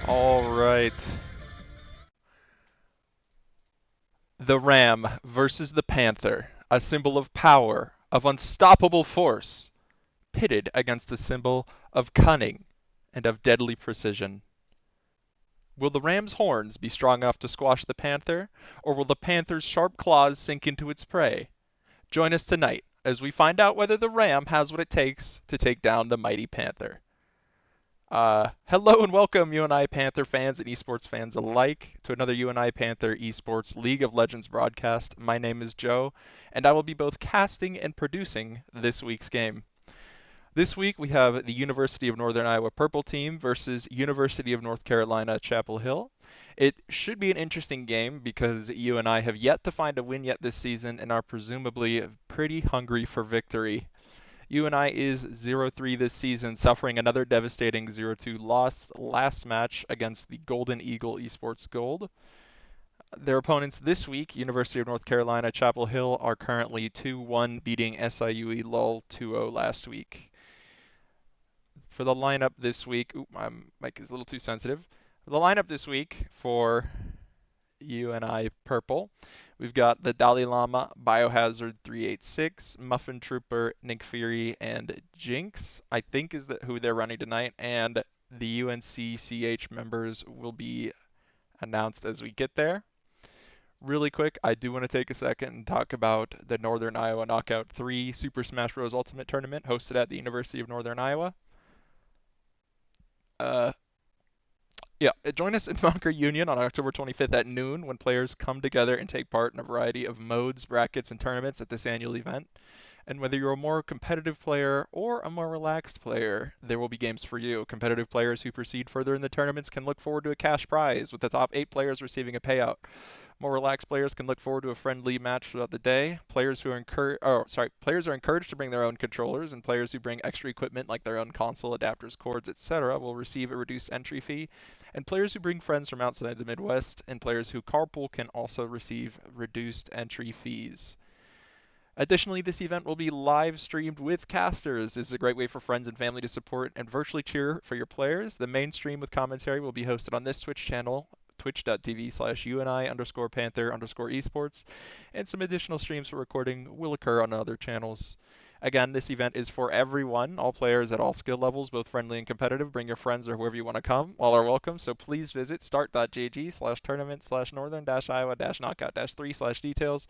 All right. The Ram versus the Panther, a symbol of power, of unstoppable force, pitted against a symbol of cunning and of deadly precision. Will the ram's horns be strong enough to squash the panther, or will the panther's sharp claws sink into its prey? Join us tonight as we find out whether the ram has what it takes to take down the mighty panther. Hello and welcome, UNI Panther fans and esports fans alike, to another UNI Panther Esports League of Legends broadcast. My name is Joe, and I will be both casting and producing this week's game. This week we have the University of Northern Iowa Purple Team versus University of North Carolina Chapel Hill. It should be an interesting game because UNI have yet to find a win yet this season and are presumably pretty hungry for victory. UNI is 0-3 this season, suffering another devastating 0-2 loss last match against the Golden Eagle Esports Gold. Their opponents this week, University of North Carolina Chapel Hill, are currently 2-1, beating SIUE LOL 2-0 last week. For the lineup this week, my mic is a little too sensitive. For the lineup this week for UNI Purple, we've got the Dalai Lama, Biohazard 386, Muffin Trooper, Nick Fury, and Jinx, I think is who they're running tonight, and the UNC-CH members will be announced as we get there. Really quick, I do want to take a second and talk about the Northern Iowa Knockout 3 Super Smash Bros. Ultimate Tournament hosted at the University of Northern Iowa. Uh, Join us in Bunker Union on October 25th at noon when players come together and take part in a variety of modes, brackets, and tournaments at this annual event. And whether you're a more competitive player or a more relaxed player, there will be games for you. Competitive players who proceed further in the tournaments can look forward to a cash prize, with the top 8 players receiving a payout. More relaxed players can look forward to a friendly match throughout the day. Players are encouraged to bring their own controllers, and players who bring extra equipment like their own console adapters, cords, etc. will receive a reduced entry fee. And players who bring friends from outside the Midwest and players who carpool can also receive reduced entry fees. Additionally, this event will be live streamed with casters. This is a great way for friends and family to support and virtually cheer for your players. The main stream with commentary will be hosted on this Twitch channel, twitch.tv/UNI_Panther_esports, and some additional streams for recording will occur on other channels. Again, this event is for everyone, all players at all skill levels, both friendly and competitive. Bring your friends or whoever you want to come. All are welcome, so please visit start.jg/tournament/northern-iowa-knockout-3/details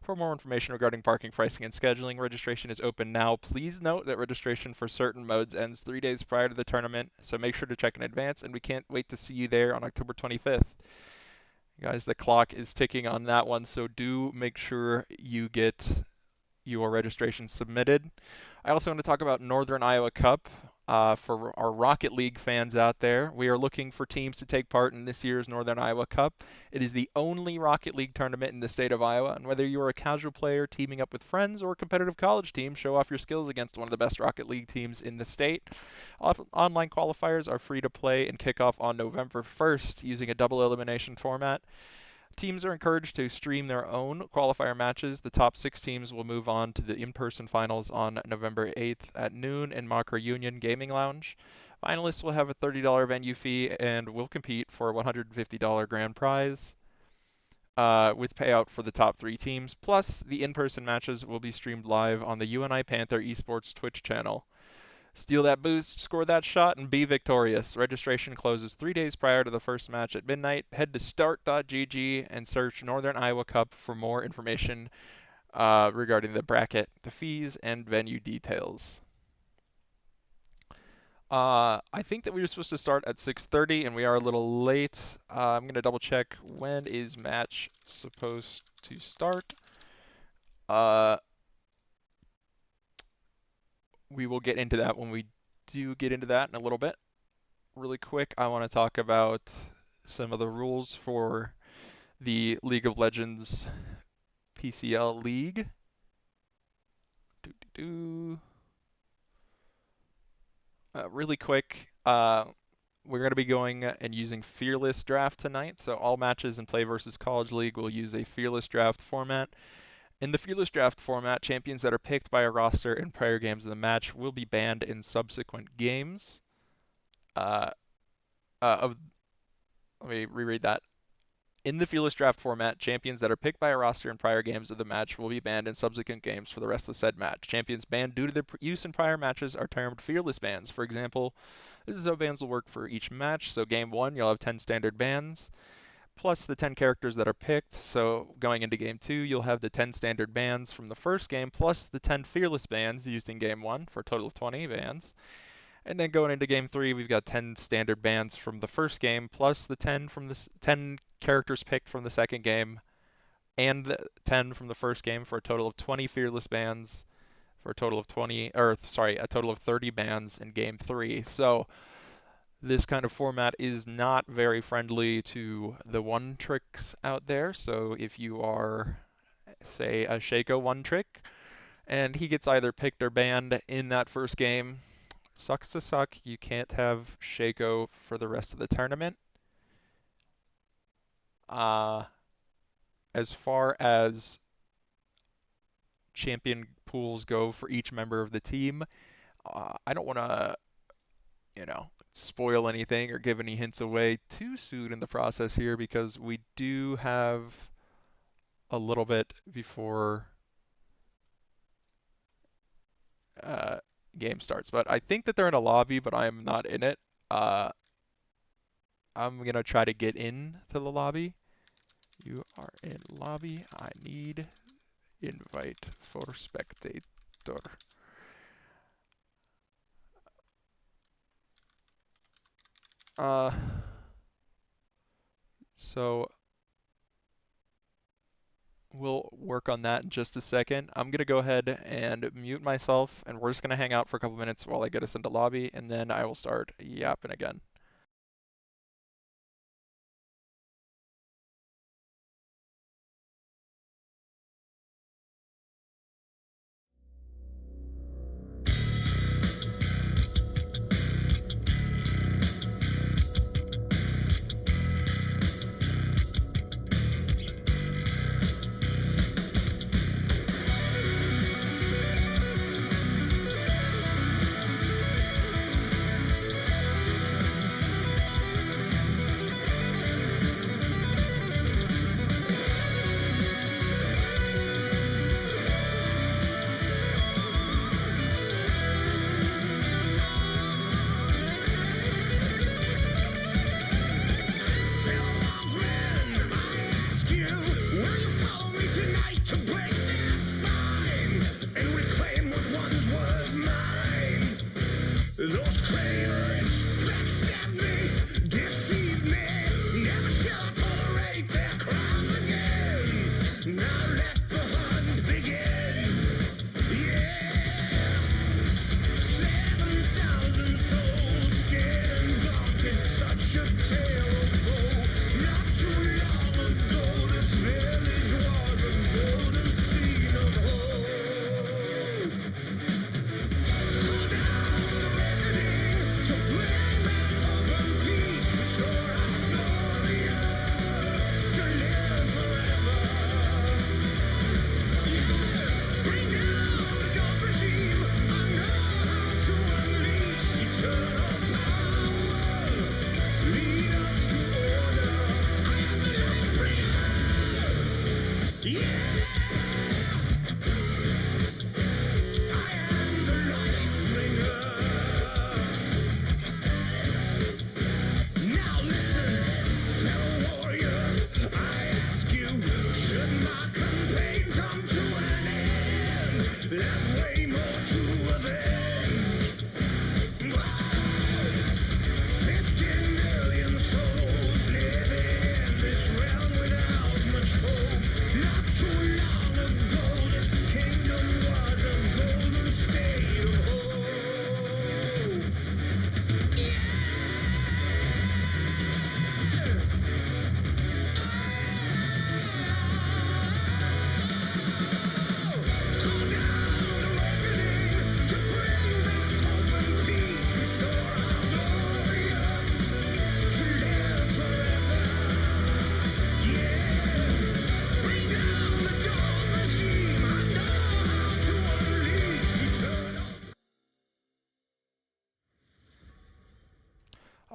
for more information regarding parking, pricing, and scheduling. Registration is open now. Please note that registration for certain modes ends 3 days prior to the tournament, so make sure to check in advance, and we can't wait to see you there on October 25th. Guys, the clock is ticking on that one, so do make sure you get your registration submitted. I also want to talk about Northern Iowa Cup. For our Rocket League fans out there, we are looking for teams to take part in this year's Northern Iowa Cup. It is the only Rocket League tournament in the state of Iowa, and whether you are a casual player teaming up with friends or a competitive college team, show off your skills against one of the best Rocket League teams in the state. Online qualifiers are free to play and kick off on November 1st using a double elimination format. Teams are encouraged to stream their own qualifier matches. The top 6 teams will move on to the in-person finals on November 8th at noon in Mocker Union Gaming Lounge. Finalists will have a $30 venue fee and will compete for a $150 grand prize, with payout for the top 3 teams. Plus, the in-person matches will be streamed live on the UNI Panther Esports Twitch channel. Steal that boost, score that shot, and be victorious. Registration closes 3 days prior to the first match at midnight. Head to start.gg and search Northern Iowa Cup for more information regarding the bracket, the fees, and venue details. I think that we were supposed to start at 6:30, and we are a little late. I'm going to double check when is match supposed to start. We will get into that when we do get into that in a little bit. Really quick, I want to talk about some of the rules for the League of Legends PCL League. Really quick, we're going to be going and using Fearless Draft tonight. So all matches in Play vs. College League will use a Fearless Draft format. In the Fearless Draft format, champions that are picked by a roster in prior games of the match will be banned in subsequent games. Uh, of Let me reread that. In the Fearless Draft format, champions that are picked by a roster in prior games of the match will be banned in subsequent games for the rest of the said match. Champions banned due to their use in prior matches are termed Fearless bans. For example, this is how bans will work for each match. So game 1, you'll have 10 standard bans, plus the 10 characters that are picked. So going into game 2, you'll have the 10 standard bans from the first game, plus the 10 Fearless bans used in game 1 for a total of 20 bans. And then going into game 3, we've got 10 standard bans from the first game, plus the 10 from the 10 characters picked from the second game, and the 10 from the first game for a total of 20 fearless bans for a total of a total of 30 bans in game 3. So this kind of format is not very friendly to the one tricks out there. So if you are, say, a Shaco one trick, and he gets either picked or banned in that first game, sucks to suck. You can't have Shaco for the rest of the tournament. Uh, as far as champion pools go for each member of the team, I don't want to, spoil anything or give any hints away too soon in the process here because we do have a little bit before uh, game starts. But I think that they're in a lobby, but I am not in it. Uh, I'm gonna try to get in to the lobby. You are in lobby. I need invite for spectator. Uh, so we'll work on that in just a second. I'm gonna go ahead and mute myself, and we're just gonna hang out for a couple minutes while I get us into lobby, and then I will start yapping again.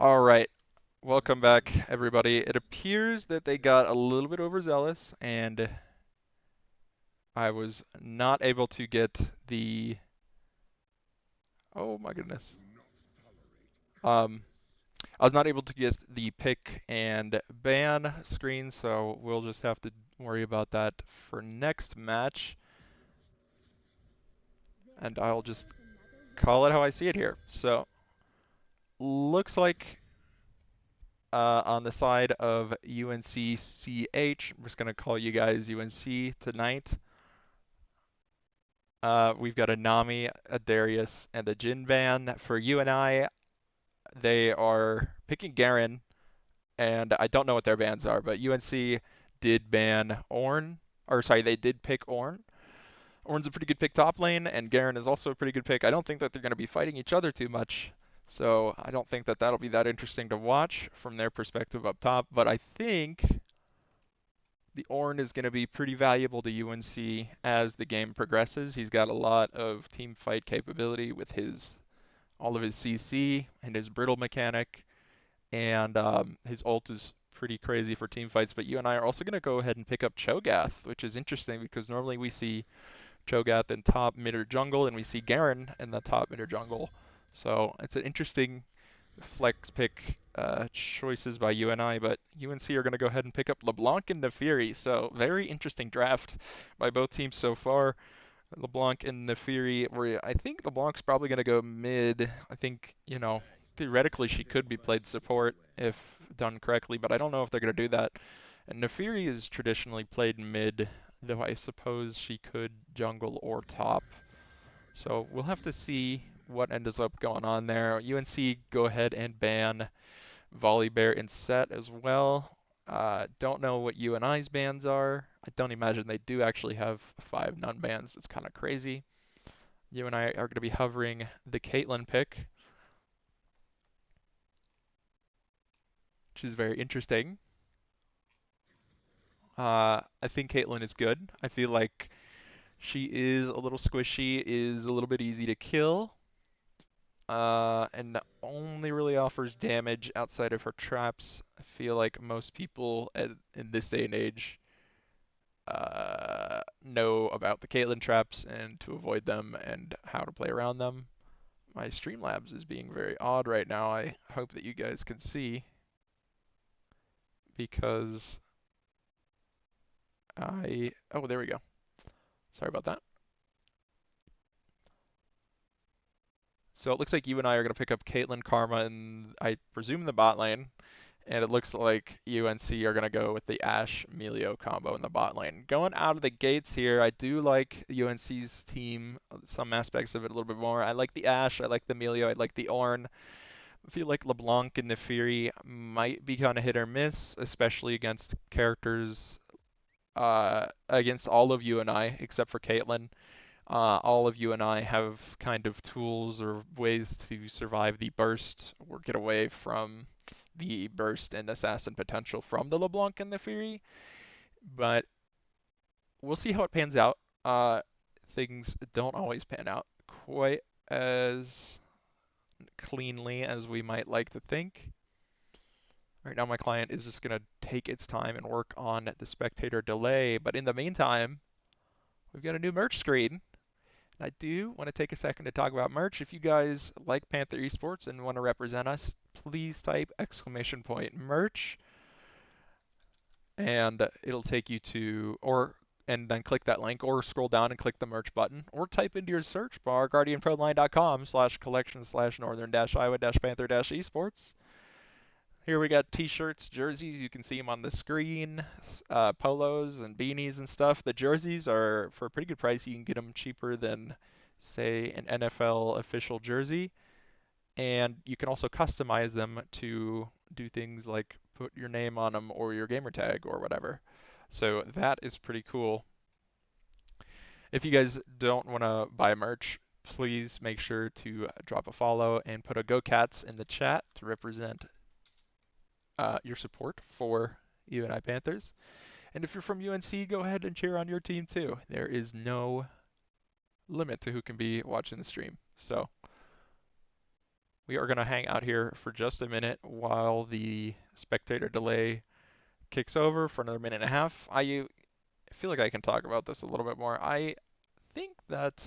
All right, Welcome back, everybody. It appears that they got a little bit overzealous, and I was not able to get the. Oh my goodness. Um, I was not able to get the pick and ban screen, so we'll just have to worry about that for next match. And I'll just call it how I see it here. So, looks like on the side of UNC-CH, I'm just going to call you guys UNC tonight. We've got a Nami, a Darius, and a Jin ban. For UNI, they are picking Garen, and I don't know what their bans are, but UNC did ban Ornn, or sorry, they did pick Ornn. Ornn's a pretty good pick top lane, and Garen is also a pretty good pick. I don't think that they're going to be fighting each other too much, so I don't think that that'll be that interesting to watch from their perspective up top, but I think the Ornn is going to be pretty valuable to UNC as the game progresses. He's got a lot of team fight capability with his all of his CC and his brittle mechanic, and his ult is pretty crazy for team fights. But you and I are also going to go ahead and pick up Cho'Gath, which is interesting because normally we see Cho'Gath in top mid or jungle, and we see Garen in the top mid or jungle. So it's an interesting flex pick choices by UNI, but UNC are going to go ahead and pick up LeBlanc and Nefiri. So very interesting draft by both teams so far. LeBlanc and Nefiri, where I think LeBlanc's probably going to go mid. I think, theoretically she could be played support if done correctly, but I don't know if they're going to do that. And Nefiri is traditionally played mid, though I suppose she could jungle or top. So we'll have to see what ends up going on there. UNC go ahead and ban Volibear and Set as well. Don't know what UNI's bans are. I don't imagine they do actually have 5 none bans. It's kind of crazy. UNI are going to be hovering the Caitlyn pick, which is very interesting. I think Caitlyn is good. I feel like she is a little squishy, is a little bit easy to kill, and only really offers damage outside of her traps. I feel like most people in this day and age know about the Caitlyn traps and to avoid them and how to play around them. My Streamlabs is being very odd right now. I hope that you guys can see because oh, there we go. Sorry about that. So it looks like you and I are going to pick up Caitlyn, Karma, and I presume the bot lane. And it looks like UNC are going to go with the Ashe Melio combo in the bot lane. Going out of the gates here, I do like UNC's team, some aspects of it a little bit more. I like the Ashe, I like the Melio, I like the Ornn. I feel like LeBlanc and Nefiri might be kind of hit or miss, especially against characters, against all of UNI except for Caitlyn. All of you and I have kind of tools or ways to survive the burst or get away from the burst and assassin potential from the LeBlanc and the Fury, but we'll see how it pans out. Things don't always pan out quite as cleanly as we might like to think. Right now, my client is just going to take its time and work on the spectator delay, but in the meantime, we've got a new merch screen. I do want to take a second to talk about merch. If you guys like Panther Esports and want to represent us, please type !merch and it'll take you to, or and then click that link or scroll down and click the merch button or type into your search bar guardianproline.com/collection/northern-iowa-panther-esports. Here we got t-shirts, jerseys, you can see them on the screen, polos and beanies and stuff. The jerseys are for a pretty good price. You can get them cheaper than, say, an NFL official jersey. And you can also customize them to do things like put your name on them or your gamer tag or whatever. So that is pretty cool. If you guys don't want to buy merch, please make sure to drop a follow and put a Go Cats in the chat to represent your support for UNI Panthers. And if you're from UNC, go ahead and cheer on your team too. There is no limit to who can be watching the stream. So We are going to hang out here for just a minute while the spectator delay kicks over for another minute and a half. I feel like I can talk about this a little bit more. I think that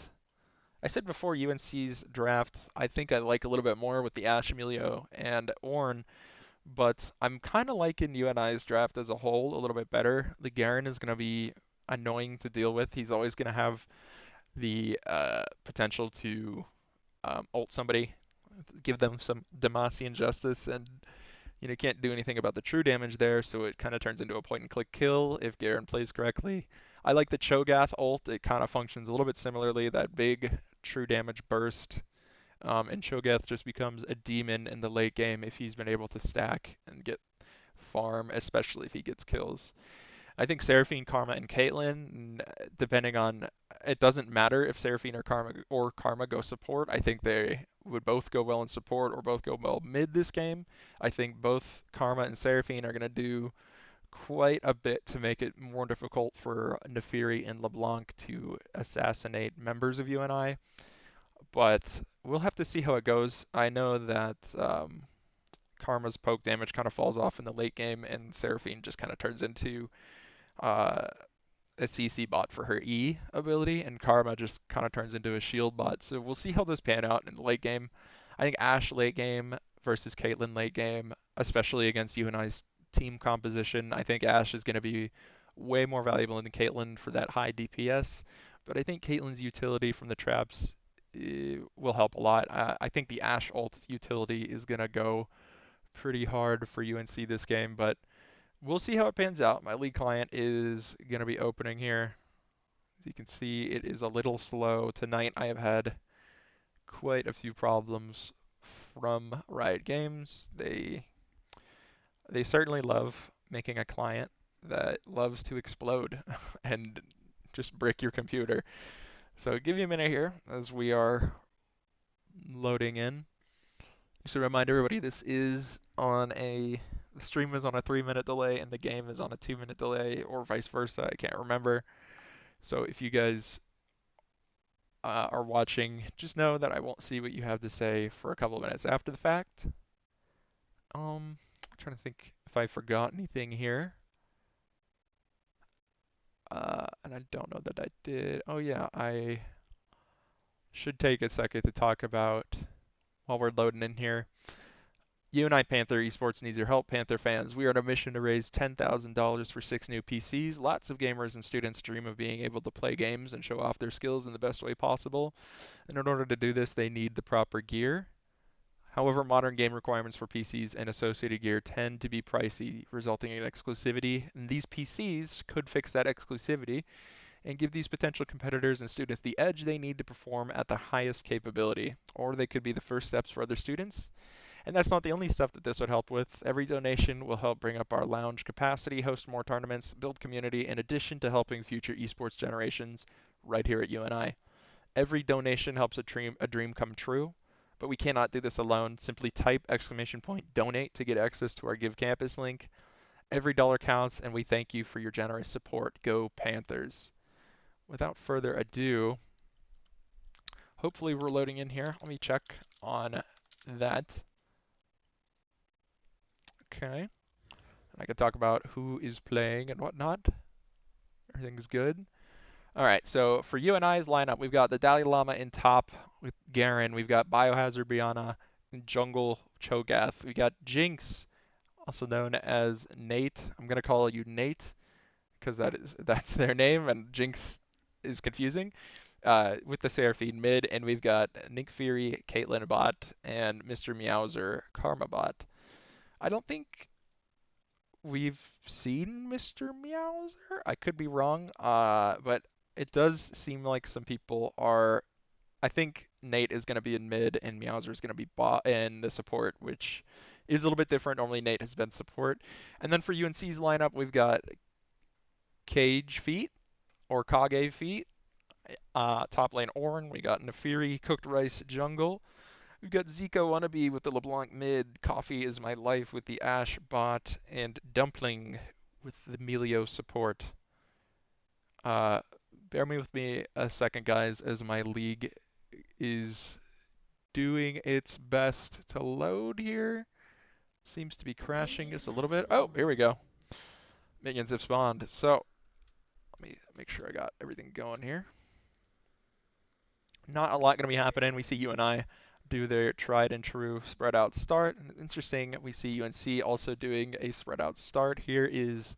I said before UNC's draft, I think I like a little bit more with the Ash, Emilio, and Orn, but I'm kind of liking UNI's draft as a whole a little bit better. The Garen is going to be annoying to deal with. He's always going to have the potential to ult somebody, give them some Demacian justice, and can't do anything about the true damage there, so it kind of turns into a point and click kill if Garen plays correctly. I like the Cho'Gath ult. It kind of functions a little bit similarly, that big true damage burst. And Cho'Gath just becomes a demon in the late game if he's been able to stack and get farm, especially if he gets kills. I think Seraphine, Karma, and Caitlyn, depending on, it doesn't matter if Seraphine or Karma go support. I think they would both go well in support or both go well mid this game. I think both Karma and Seraphine are going to do quite a bit to make it more difficult for Neferi and LeBlanc to assassinate members of UNI, but we'll have to see how it goes. I know that Karma's poke damage kind of falls off in the late game, and Seraphine just kind of turns into uh, a CC bot for her E ability, and Karma just kind of turns into a shield bot. So we'll see how this pan out in the late game. I think Ashe late game versus Caitlyn late game, especially against UNI's team composition, I think Ashe is going to be way more valuable than Caitlyn for that high DPS. But I think Caitlyn's utility from the traps will help a lot. I think the Ashe ult utility is going to go pretty hard for UNC this game, but we'll see how it pans out. My league client is going to be opening here. As you can see, it is a little slow. Tonight I have had quite a few problems from Riot Games. They certainly love making a client that loves to explode and just brick your computer. So give me a minute here as we are loading in. Just to remind everybody, the stream is on a 3-minute delay and the game is on a 2-minute delay, or vice versa. I can't remember. So if you guys are watching, just know that I won't see what you have to say for a couple of minutes after the fact. I'm trying to think if I forgot anything here. And I don't know that I did. Oh yeah, I should take a second to talk about, while we're loading in here, UNI Panther Esports needs your help, Panther fans. We are on a mission to raise $10,000 for 6 new PCs. Lots of gamers and students dream of being able to play games and show off their skills in the best way possible. And in order to do this, they need the proper gear. However, modern game requirements for PCs and associated gear tend to be pricey, resulting in exclusivity. And these PCs could fix that exclusivity and give these potential competitors and students the edge they need to perform at the highest capability. Or they could be the first steps for other students. And that's not the only stuff that this would help with. Every donation will help bring up our lounge capacity, host more tournaments, build community, in addition to helping future esports generations right here at UNI. Every donation helps a dream come true, but we cannot do this alone. Simply type !donate to get access to our Give Campus link. Every dollar counts, and we thank you for your generous support. Go Panthers. Without further ado, hopefully we're loading in here. Let me check on that. Okay. And I can talk about who is playing and whatnot. Everything's good. All right, so for UNI's lineup, we've got the Dalai Lama in top with Garen. We've got Biohazard Brianna, Jungle Cho'Gath. We got Jinx, also known as Nate. I'm gonna call you Nate because that's their name, and Jinx is confusing. With the Seraphine mid, and we've got Nick Fury, Caitlyn bot, and Mr. Meowser Karma bot. I don't think we've seen Mr. Meowser. I could be wrong, but it does seem like some people are. I think Nate is going to be in mid and Meowser is going to be bot in the support, which is a little bit different. Normally Nate has been support. And then for UNC's lineup, we've got Cage Feet or Kage Feet, top lane Ornn. We got Neferi, Cooked Rice Jungle. We've got Zico Wannabe with the LeBlanc mid, Coffee is My Life with the Ashe bot, and Dumpling with the Melio support. Bear with me a second, guys, as my league is doing its best to load here. Seems to be crashing just a little bit. Oh, here we go. Minions have spawned. So let me make sure I got everything going here. Not a lot going to be happening. We see UNI do their tried and true spread out start. And interesting, we see UNC also doing a spread out start. Here is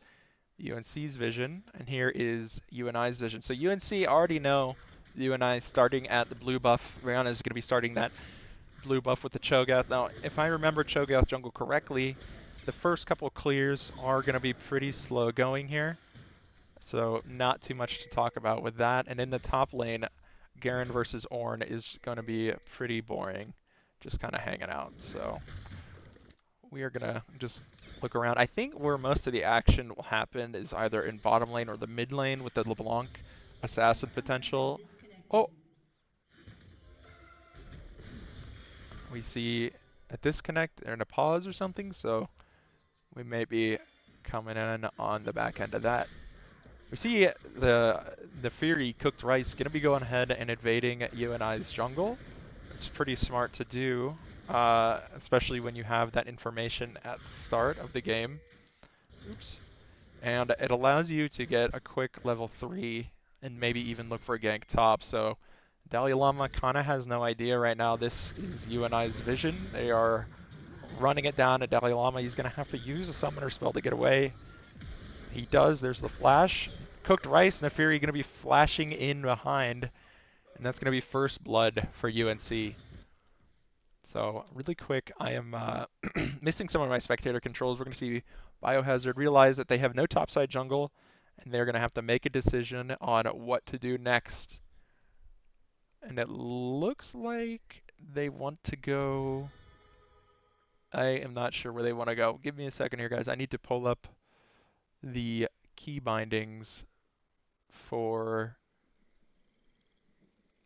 UNC's vision, and here is UNI's vision. So UNC already know UNI starting at the blue buff. Rihanna is going to be starting that blue buff with the Cho'Gath. Now, if I remember Cho'Gath jungle correctly, the first couple clears are going to be pretty slow going here. So not too much to talk about with that. And in the top lane, Garen versus Ornn is going to be pretty boring. Just kind of hanging out. So we are going to just look around. I think where most of the action will happen is either in bottom lane or the mid lane with the LeBlanc assassin potential. Oh! We see a disconnect and a pause or something, so we may be coming in on the back end of that. We see the Fury cooked rice going to be going ahead and invading UNI's jungle. It's pretty smart to do, especially when you have that information at the start of the game. Oops. And it allows you to get a quick level 3 and maybe even look for a gank top. So Dalai Lama kind of has no idea right now. This is UNI's vision. They are running it down at Dalai Lama. He's going to have to use a summoner spell to get away. He does. There's the flash. Cooked rice. Nefiri going to be flashing in behind. And that's going to be first blood for UNC. So really quick, I am missing some of my spectator controls. We're going to see Biohazard realize that they have no topside jungle. And they're going to have to make a decision on what to do next. And it looks like they want to go... I am not sure where they want to go. Give me a second here, guys. I need to pull up the key bindings for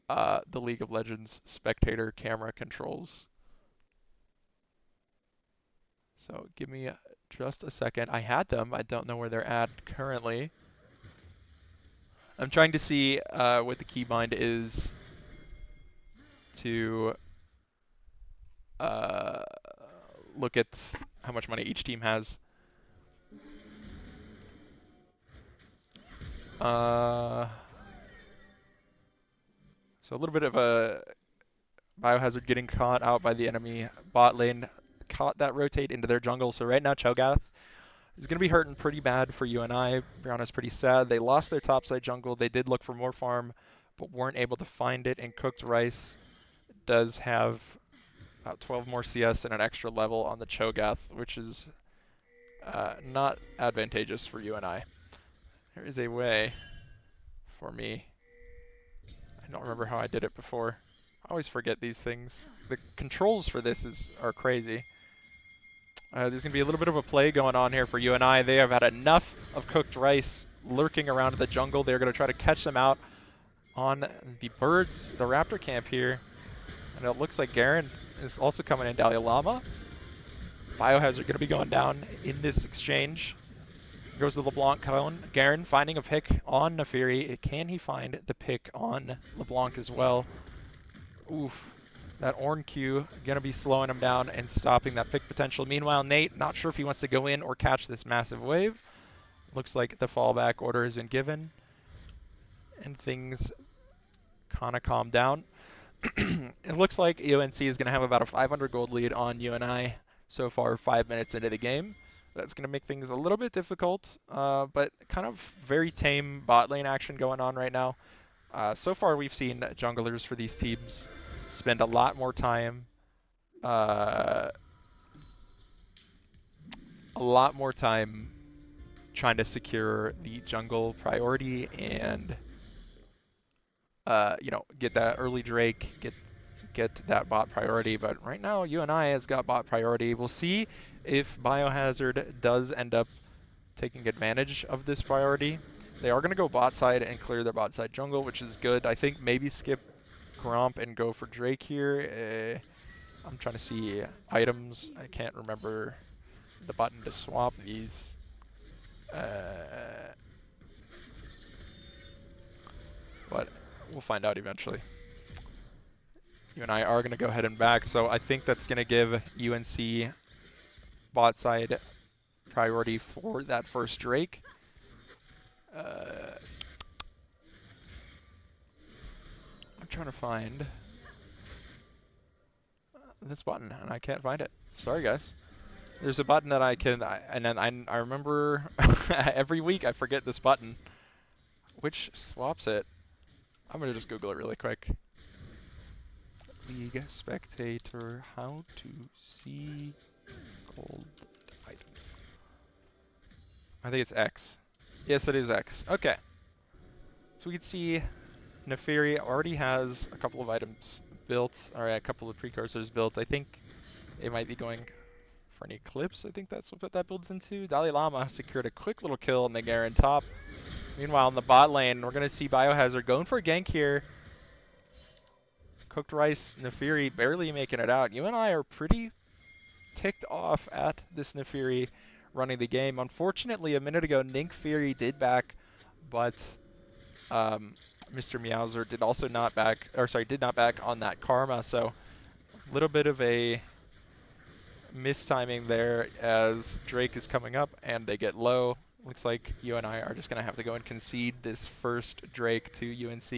the League of Legends spectator camera controls. So give me just a second. I had them. I don't know where they're at currently. I'm trying to see what the keybind is to look at how much money each team has. So a little bit of a Biohazard getting caught out by the enemy bot lane, caught that rotate into their jungle. So right now Cho'Gath is going to be hurting pretty bad for UNI. Brianna's pretty sad. They lost their topside jungle. They did look for more farm, but weren't able to find it. And Cooked Rice does have about 12 more CS and an extra level on the Cho'Gath, which is not advantageous for UNI. There is a way for me. I don't remember how I did it before. I always forget these things. The controls for this are crazy. There's going to be a little bit of a play going on here for UNI. They have had enough of Cooked Rice lurking around the jungle. They're going to try to catch them out on the birds, the raptor camp here. And it looks like Garen is also coming in. Dalai Lama. Biohazard going to be going down in this exchange. Goes the LeBlanc cone. Garen finding a pick on Nefiri. Can he find the pick on LeBlanc as well? Oof. That Ornn Q going to be slowing him down and stopping that pick potential. Meanwhile, Nate, not sure if he wants to go in or catch this massive wave. Looks like the fallback order has been given. And things kind of calm down. It looks like UNC is going to have about a 500 gold lead on UNI so far 5 minutes into the game. That's going to make things a little bit difficult, but kind of very tame bot lane action going on right now. So far we've seen junglers for these teams spend a lot more time trying to secure the jungle priority and get that early Drake, get that bot priority. But right now UNI has got bot priority. We'll see if Biohazard does end up taking advantage of this priority. They are going to go bot side and clear their bot side jungle, which is good. I think maybe skip Gromp and go for Drake here. I'm trying to see items. I can't remember the button to swap these. But we'll find out eventually. UNI are going to go ahead and back, so I think that's going to give UNC bot side priority for that first Drake. I'm trying to find this button, and I can't find it. Sorry, guys. There's a button that I can, and then I remember every week I forget this button, which swaps it. I'm gonna just Google it really quick. League spectator, how to see gold items. I think it's X. Yes, it is X. Okay. So we can see Neferi already has a couple of items built, or a couple of precursors built. I think it might be going for an Eclipse. I think that's what that builds into. Dalai Lama secured a quick little kill in the Garen top. Meanwhile, in the bot lane, we're going to see Biohazard going for a gank here. Cooked Rice, Neferi barely making it out. UNI are pretty ticked off at this Neferi running the game. Unfortunately, a minute ago, Ninkfury did back, but Mr. Meowser did also not back, or sorry, did not back on that Karma. So a little bit of a mistiming there as Drake is coming up and they get low. Looks like UNI are just going to have to go and concede this first Drake to UNC.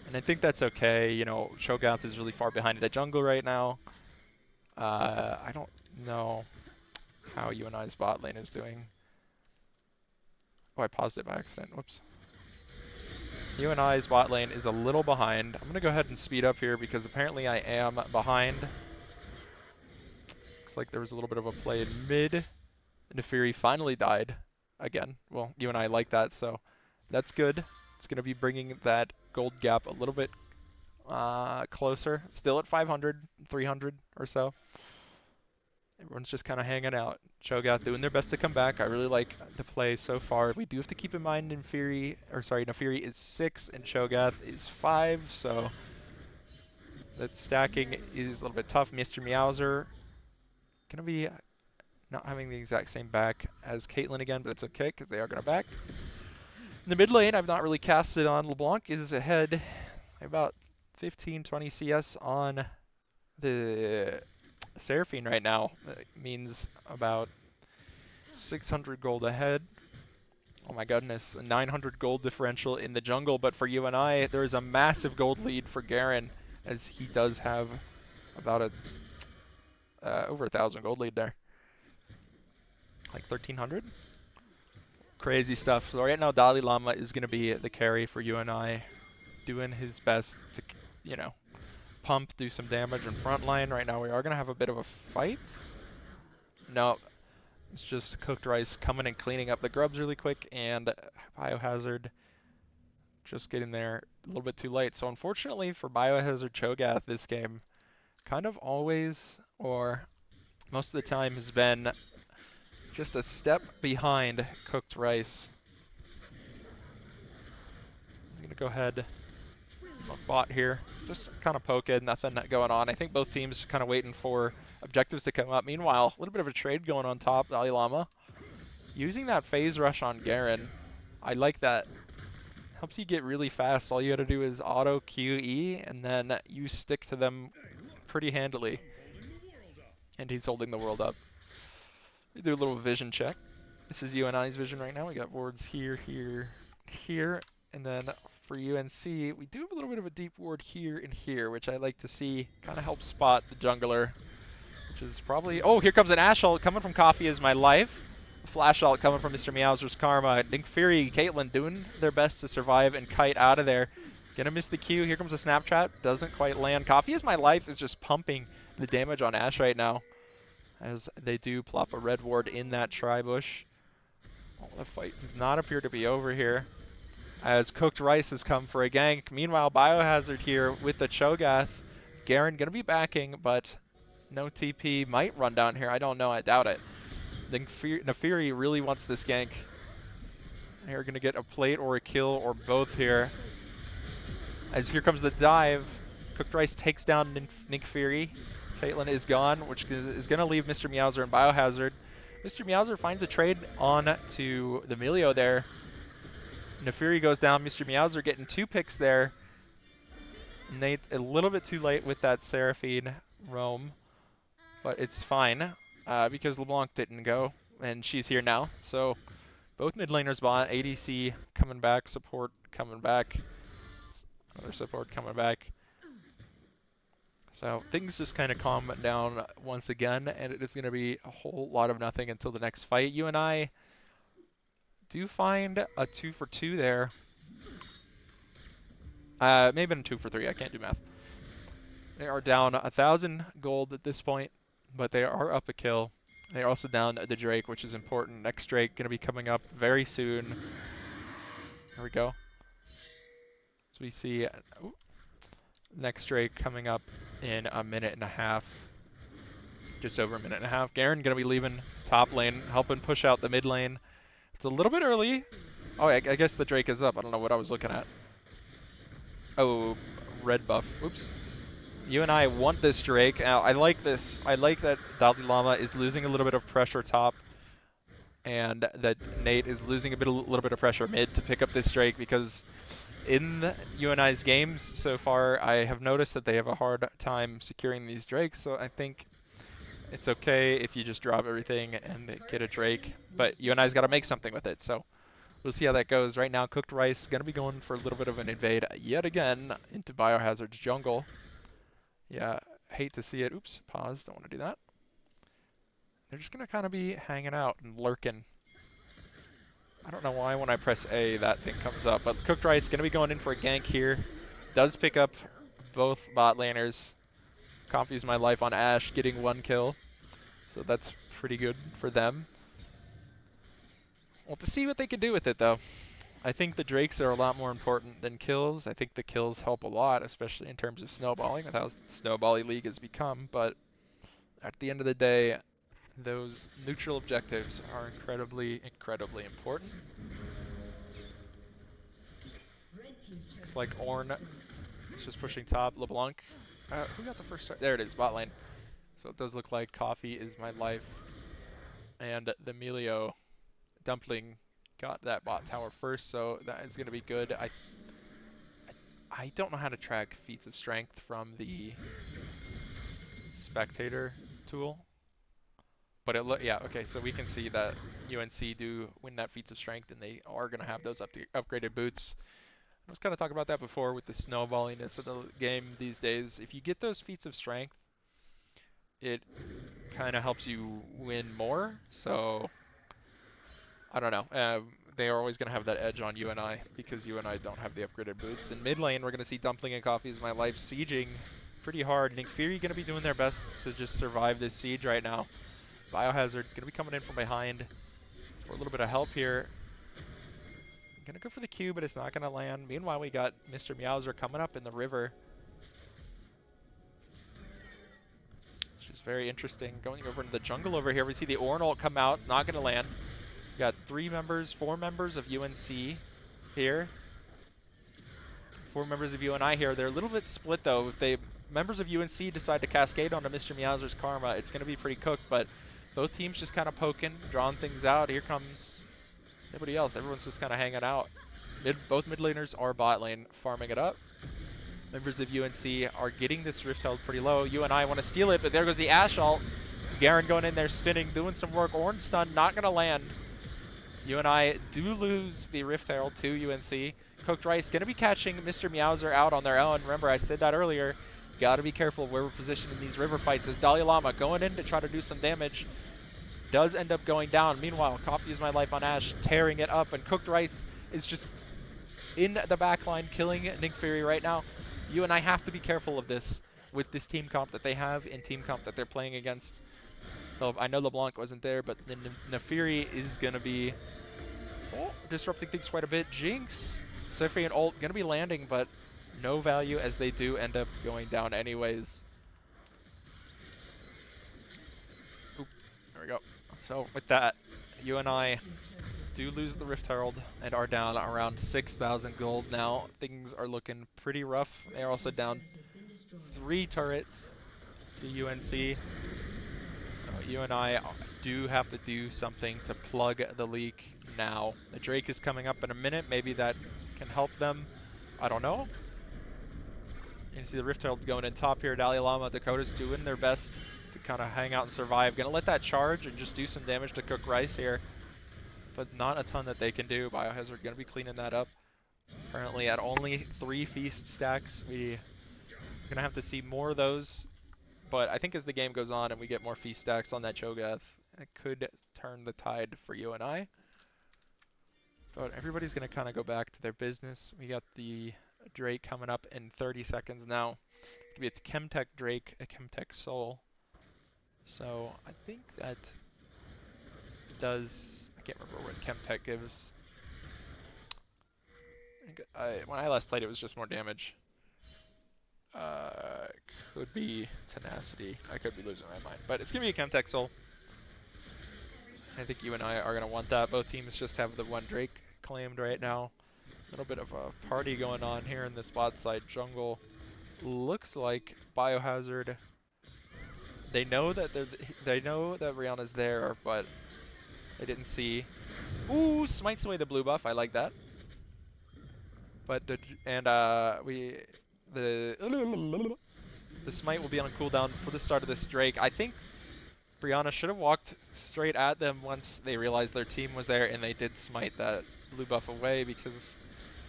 And I think that's okay. You know, Shogath is really far behind the jungle right now. I don't know how UNI's bot lane is doing. Oh, I paused it by accident. Whoops. UNI's bot lane is a little behind. I'm going to go ahead and speed up here because apparently I am behind. Looks like there was a little bit of a play in mid. Neferi finally died again. Well, UNI like that, so that's good. It's going to be bringing that gold gap a little bit closer. Still at 500, 300 or so. Everyone's just kind of hanging out. Shogath doing their best to come back. I really like the play so far. We do have to keep in mind Neferi is 6 and Shogath is 5, so that stacking is a little bit tough. Mr. Meowser gonna be not having the exact same back as Caitlyn again, but it's okay because they are gonna back. In the mid lane, I've not really casted on. LeBlanc is ahead about 15-20 CS on the Seraphine right now. It means about 600 gold ahead. Oh my goodness, a 900 gold differential in the jungle, but for UNI, there is a massive gold lead for Garen, as he does have about a over 1,000 gold lead there. Like 1,300? Crazy stuff. So right now, Dalai Lama is going to be the carry for UNI, doing his best to, you know, pump, do some damage in front line. Right now, we are going to have a bit of a fight. No, it's just Cooked Rice coming and cleaning up the grubs really quick, and Biohazard just getting there a little bit too late. So unfortunately for Biohazard Cho'Gath, this game kind of always, or most of the time, has been just a step behind Cooked Rice. I'm going to go ahead on bot here. Just kind of poke it, nothing going on. I think both teams kind of waiting for objectives to come up. Meanwhile, a little bit of a trade going on top. Dalai Lama using that phase rush on Garen. I like that. Helps you get really fast. All you got to do is auto QE, and then you stick to them pretty handily. And he's holding the world up. We do a little vision check. This is UNI's vision right now. We got wards here, here, here. And then for UNC, we do have a little bit of a deep ward here and here, which I like to see. Kind of helps spot the jungler, which is probably... Oh, here comes an Ashe ult coming from Coffee is My Life. A flash ult coming from Mr. Meowser's Karma. Ninkfury, Caitlyn doing their best to survive and kite out of there. Gonna miss the Q. Here comes a snap trap. Doesn't quite land. Coffee is My Life is just pumping the damage on Ashe right now, as they do plop a red ward in that tri-bush. Oh, the fight does not appear to be over here, as Cooked Rice has come for a gank. Meanwhile, Biohazard here with the Cho'Gath. Garen gonna be backing, but no TP. Might run down here. I don't know. I doubt it. Neferi really wants this gank. They're gonna get a plate or a kill or both here. As here comes the dive. Cooked Rice takes down Ninkfury. Caitlyn is gone, which is going to leave Mr. Meowser and Biohazard. Mr. Meowser finds a trade on to the Melio there. Neferi goes down. Mr. Meowser getting 2 picks there. Nate a little bit too late with that Seraphine roam, but it's fine because LeBlanc didn't go, and she's here now. So both mid laners bought. ADC coming back, support coming back, other support coming back. So things just kind of calm down once again, and it is going to be a whole lot of nothing until the next fight. UNI do find a 2 for 2 there. Maybe a 2 for 3. I can't do math. They are down 1,000 gold at this point, but they are up a kill. They're also down the Drake, which is important. Next Drake going to be coming up very soon. There we go. So we see next Drake coming up in a minute and a half. Just over a minute and a half. Garen going to be leaving top lane, helping push out the mid lane. It's a little bit early. Oh, I guess the Drake is up. I don't know what I was looking at. Oh, red buff. Oops. UNI want this Drake. Now, I like this. I like that Dalai Lama is losing a little bit of pressure top, and that Nate is losing a little bit of pressure mid to pick up this Drake, because in UNI's games so far, I have noticed that they have a hard time securing these Drakes, so I think it's okay if you just drop everything and get a Drake, but UNI's got to make something with it, so we'll see how that goes. Right now, Cooked Rice going to be going for a little bit of an invade yet again into Biohazard's jungle. Yeah, hate to see it. Oops, pause, don't want to do that. They're just going to kind of be hanging out and lurking. I don't know why when I press A that thing comes up, but Cooked Rice going to be going in for a gank here. Does pick up both bot laners. Coffee's my life on Ashe, getting 1 kill. So that's pretty good for them. Well, to see what they can do with it, though. I think the Drakes are a lot more important than kills. I think the kills help a lot, especially in terms of snowballing, with how snowbally League has become. But at the end of the day, those neutral objectives are incredibly, incredibly important. Looks like Ornn is just pushing top. LeBlanc, who got the first start? There it is, bot lane. So it does look like Coffee is my life. And the Melio Dumpling got that bot tower first, so that is going to be good. I don't know how to track feats of strength from the spectator tool. But yeah, okay, so we can see that UNC do win that feats of strength, and they are going to have those upgraded boots. I was kind of talking about that before with the snowballiness of the game these days. If you get those feats of strength, it kind of helps you win more. So I don't know. They are always going to have that edge on UNI because UNI don't have the upgraded boots. In mid lane, we're going to see Dumpling and Coffee is my life sieging pretty hard. Nick Fury going to be doing their best to just survive this siege right now. Biohazard going to be coming in from behind for a little bit of help here. Gonna go for the Q, but it's not gonna land. Meanwhile, we got Mr. Meowser coming up in the river, which is very interesting. Going over into the jungle over here, we see the Ornn ult come out. It's not gonna land. We got 4 members of UNC here. 4 members of UNI here. They're a little bit split though. If members of UNC decide to cascade onto Mr. Meowser's Karma, it's gonna be pretty cooked. But both teams just kind of poking, drawing things out. Here comes nobody else. Everyone's just kind of hanging out. Both mid laners are bot lane farming it up. Members of UNC are getting this rift held pretty low. UNI want to steal it, but there goes the Ashe ult. Garen going in there spinning, doing some work. Ornn stun, not going to land. UNI do lose the rift herald to UNC. Cooked Rice going to be catching Mr. Meowser out on their own. Remember, I said that earlier. Got to be careful where we're positioned in these river fights. As Dalai Lama going in to try to do some damage. Does end up going down. Meanwhile, Coffee is my life on Ashe, tearing it up, and Cooked Rice is just in the backline, killing Nick Fury right now. UNI have to be careful of this with this team comp that they have and team comp that they're playing against. So I know LeBlanc wasn't there, but the Nefiri is going to be disrupting things quite a bit. Jinx, Sifri and ult going to be landing, but no value as they do end up going down anyways. Oop, there we go. So with that, UNI do lose the Rift Herald and are down around 6,000 gold now. Things are looking pretty rough. They're also down 3 turrets to UNC. UNI do have to do something to plug the leak now. The Drake is coming up in a minute. Maybe that can help them. I don't know. You can see the Rift Herald going in top here. Dalai Lama, Dakota's doing their best to kind of hang out and survive. Gonna let that charge and just do some damage to Cook Rice here. But not a ton that they can do. Biohazard gonna be cleaning that up. Currently at only 3 feast stacks. We're gonna have to see more of those. But I think as the game goes on and we get more feast stacks on that Cho'Gath, it could turn the tide for UNI. But everybody's going to kind of go back to their business. We got the Drake coming up in 30 seconds now. It's Chemtech Drake, a Chemtech Soul. So I think that does... I can't remember what Chemtech gives. When I last played it was just more damage. Could be Tenacity. I could be losing my mind. But it's going to be a Chemtech Soul. I think you and I are going to want that. Both teams just have the one Drake claimed right now. A little bit of a party going on here in this bot side jungle. Looks like Biohazard. They know that Rihanna's there, but they didn't see. Ooh, smites away the blue buff. I like that. But the smite will be on cooldown for the start of this Drake. I think Brianna should have walked straight at them once they realized their team was there, and they did smite that blue buff away because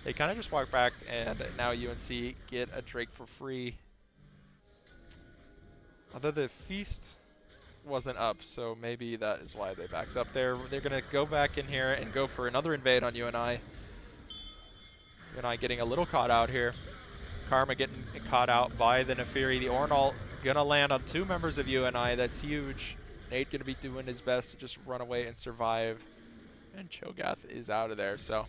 they kind of just walked back, and now UNC get a Drake for free. Although the feast wasn't up, so maybe that is why they backed up there. They're going to go back in here and go for another invade on UNI. UNI getting a little caught out here. Karma getting caught out by the Nefiri. The Ornal going to land on 2 members of UNI. That's huge. Nate going to be doing his best to just run away and survive. And Cho'Gath is out of there, so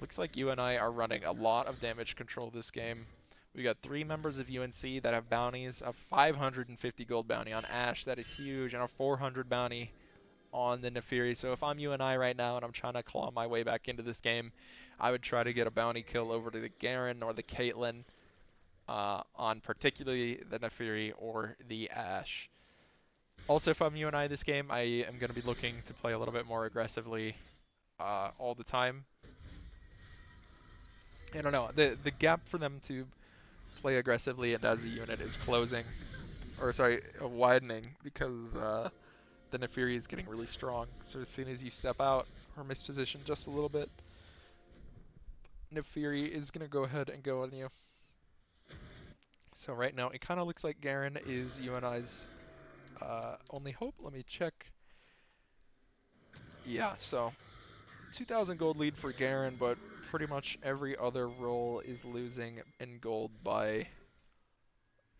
looks like UNI are running a lot of damage control this game. We got 3 members of UNC that have bounties, a 550 gold bounty on Ashe, that is huge, and a 400 bounty on the Nefiri. So if I'm UNI right now and I'm trying to claw my way back into this game, I would try to get a bounty kill over to the Garen or the Caitlyn on particularly the Nefiri or the Ashe. Also, if I'm UNI this game, I am going to be looking to play a little bit more aggressively all the time. I don't know, the gap for them to play aggressively and as a unit is closing, or sorry, widening, because the Nefiri is getting really strong. So as soon as you step out or misposition just a little bit, Nefiri is going to go ahead and go on you. So right now it kind of looks like Garen is UNI's only hope. Let me check. Yeah, so 2,000 gold lead for Garen, but pretty much every other role is losing in gold by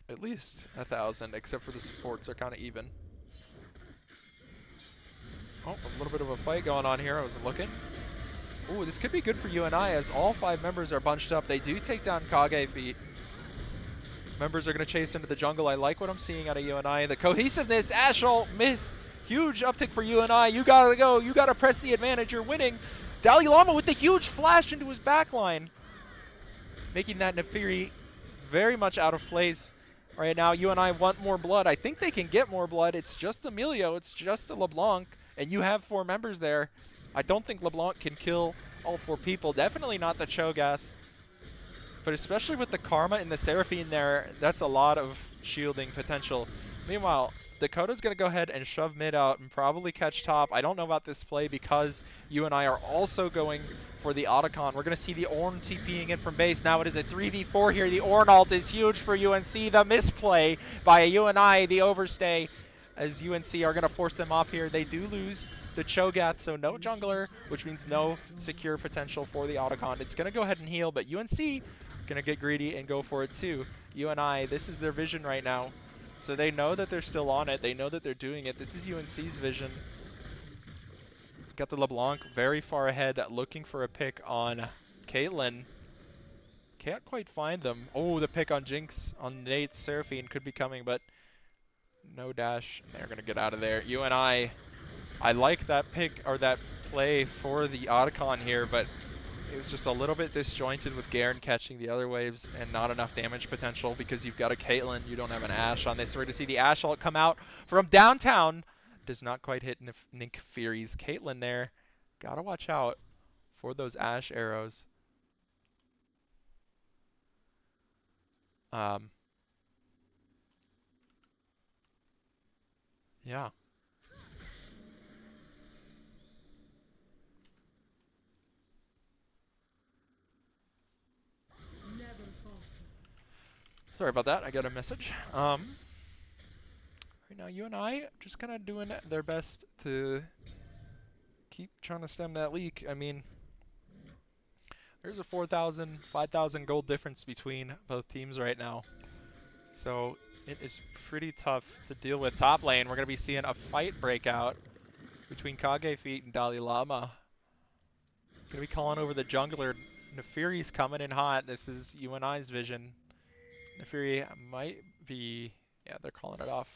at least 1,000, except for the supports are kind of even. Oh, a little bit of a fight going on here. I wasn't looking. Ooh, this could be good for UNI as all 5 members are bunched up. They do take down Kage feet. Members are going to chase into the jungle. I like what I'm seeing out of UNI. The cohesiveness, Ashol, miss. Huge uptick for UNI. You gotta go. You gotta press the advantage. You're winning. Dalai Lama with the huge flash into his backline, making that Nefiri very much out of place. Right now, UNI want more blood. I think they can get more blood. It's just Emilio. It's just a LeBlanc. And you have 4 members there. I don't think LeBlanc can kill all 4 people. Definitely not the Cho'Gath. But especially with the Karma and the Seraphine there, that's a lot of shielding potential. Meanwhile, Dakota's going to go ahead and shove mid out and probably catch top. I don't know about this play because UNI are also going for the Otacon. We're going to see the Ornn TPing in from base. Now it is a 3v4 here. The Ornn ult is huge for UNC. The misplay by a UNI, the overstay, as UNC are going to force them off here. They do lose the Cho'Gath, so no jungler, which means no secure potential for the Otacon. It's going to go ahead and heal, but UNC going to get greedy and go for it too. UNI, this is their vision right now. So they know that they're still on it. They know that they're doing it. This is UNC's vision. Got the LeBlanc very far ahead, looking for a pick on Caitlyn. Can't quite find them. Oh, the pick on Jinx, on Nate. Seraphine could be coming, but no dash. They're going to get out of there. UNI, I like that pick, or that play for the Otacon here, but it was just a little bit disjointed with Garen catching the other waves and not enough damage potential because you've got a Caitlyn, you don't have an Ashe on this. So we're going to see the Ashe ult come out from downtown. Does not quite hit Nick Fury's Caitlyn there. Gotta watch out for those Ashe arrows. Yeah. Sorry about that. I got a message. Right now, UNI just kind of doing their best to keep trying to stem that leak. I mean, there's a 4,000, 5,000 gold difference between both teams right now. So it is pretty tough to deal with. Top lane, we're going to be seeing a fight break out between Kage Feet and Dalai Lama. Going to be calling over the jungler. Nefiri's coming in hot. This is UNI's vision. Nefiri might be... Yeah, they're calling it off.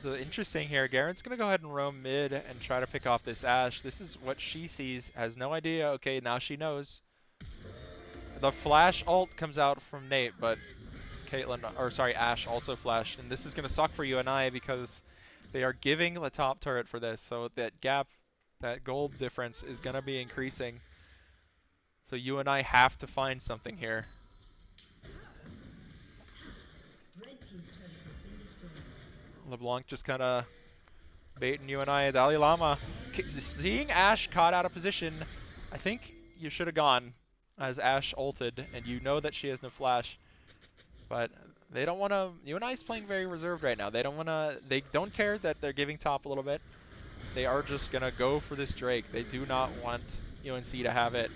So interesting here. Garen's going to go ahead and roam mid and try to pick off this Ashe. This is what she sees. Has no idea. Okay, now she knows. The flash ult comes out from Nate, but Ashe also flashed. And this is going to suck for UNI because they are giving the top turret for this. So that gap, that gold difference is going to be increasing. So UNI have to find something here. LeBlanc just kind of baiting UNI. Dalai Lama seeing Ashe caught out of position. I think you should have gone as Ashe ulted, and you know that she has no flash. But they don't want to. UNI's playing very reserved right now. They don't want to. They don't care that they're giving top a little bit. They are just gonna go for this Drake. They do not want UNC to have it.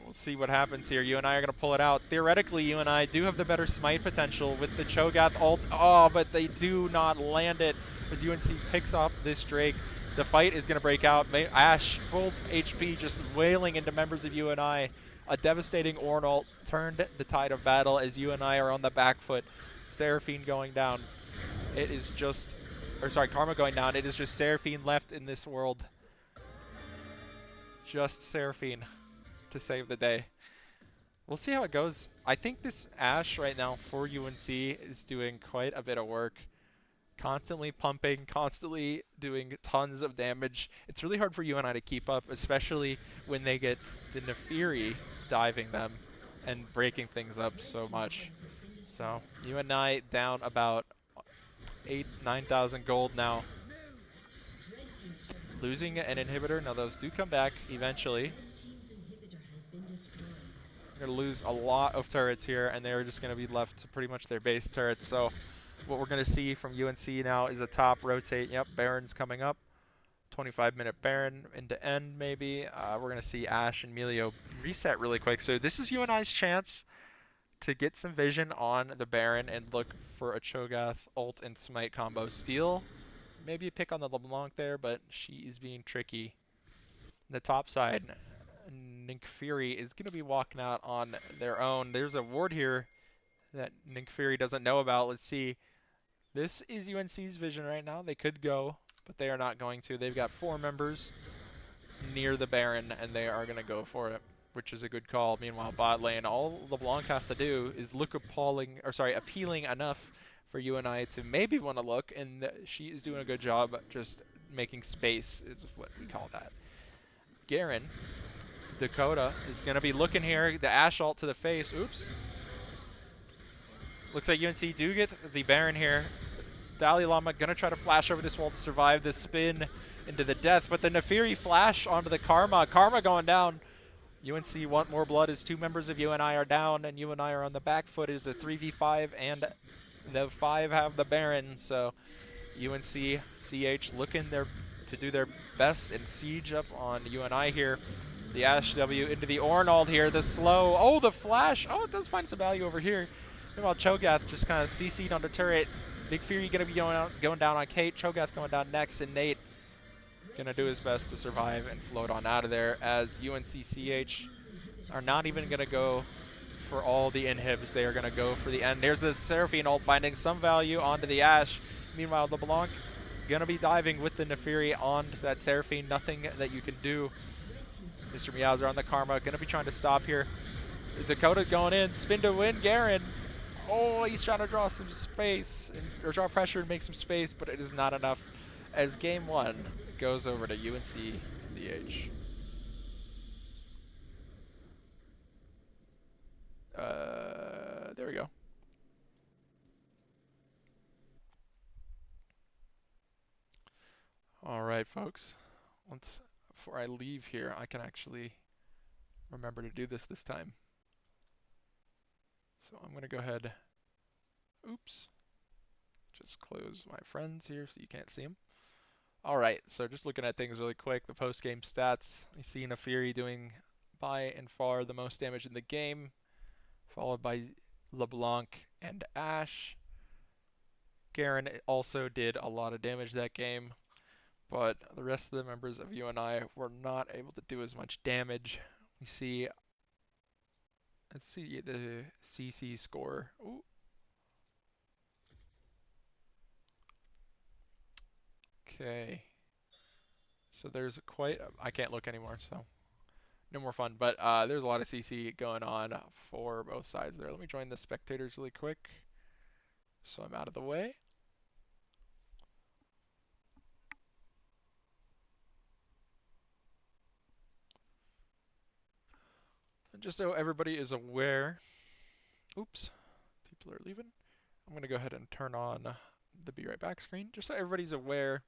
We'll see what happens here. UNI are going to pull it out. Theoretically, UNI do have the better smite potential with the Cho'Gath ult. Oh, but they do not land it as UNC picks up this Drake. The fight is going to break out. Ashe, full HP, just wailing into members of UNI. A devastating Ornn ult turned the tide of battle as UNI are on the back foot. Seraphine going down. It is just... Or sorry, Karma going down. It is just Seraphine left in this world. Just Seraphine to save the day. We'll see how it goes. I think this Ashe right now for UNC is doing quite a bit of work. Constantly pumping, constantly doing tons of damage. It's really hard for UNI to keep up, especially when they get the Nefiri diving them and breaking things up so much. So UNI down about 9,000 gold now. Losing an inhibitor. Now those do come back eventually. Going to lose a lot of turrets here, and they're just going to be left to pretty much their base turrets. So what we're going to see from UNC now is a top rotate. Yep, Baron's coming up. 25-minute Baron into end maybe. We're going to see Ashe and Melio reset really quick. So this is UNI's chance to get some vision on the Baron and look for a Cho'Gath ult and smite combo. Steal, maybe a pick on the LeBlanc there, but she is being tricky. The top side, Nefiri is going to be walking out on their own. There's a ward here that Nefiri doesn't know about. Let's see. This is UNC's vision right now. They could go, but they are not going to. They've got 4 members near the Baron, and they are going to go for it, which is a good call. Meanwhile, bot lane, all LeBlanc has to do is look appealing enough for UNI to maybe want to look, and she is doing a good job just making space is what we call that. Garen, Dakota is going to be looking here. The Ashe ult to the face. Oops. Looks like UNC do get the Baron here. Dalai Lama going to try to flash over this wall to survive this spin into the death. But the Nefiri flash onto the Karma. Karma going down. UNC want more blood as 2 members of UNI are down. And UNI are on the back foot. It is a 3v5. And the 5 have the Baron. So UNC-CH looking to do their best and siege up on UNI here. The Ashe W into the Ornn ult here. The slow. Oh, the flash. Oh, it does find some value over here. Meanwhile, Cho'Gath just kind of CC'd on the turret. Big Fury going to be going down on Kate. Cho'Gath going down next. And Nate going to do his best to survive and float on out of there as UNC-CH are not even going to go for all the inhibs. They are going to go for the end. There's the Seraphine ult finding some value onto the Ashe. Meanwhile, LeBlanc going to be diving with the Nefiri onto that Seraphine. Nothing that you can do. Mr. Meowser on the Karma, going to be trying to stop here. Dakota going in, spin to win, Garen. Oh, he's trying to draw some space, or draw pressure and make some space, but it is not enough as game 1 goes over to UNC-CH. There we go. right, folks. Let's before I leave here, I can actually remember to do this time. So I'm gonna go ahead. Oops. Just close my friends here so you can't see them. All right. So just looking at things really quick, the post-game stats. You see Nafiri doing by and far the most damage in the game, followed by LeBlanc and Ash. Garen also did a lot of damage that game, but the rest of the members of UNI were not able to do as much damage. We see, let's see the CC score. Ooh. Okay, so there's I can't look anymore, so no more fun. But there's a lot of CC going on for both sides there. Let me join the spectators really quick, so I'm out of the way. And just so everybody is aware, oops, people are leaving. I'm gonna go ahead and turn on the Be Right Back screen, just so everybody's aware.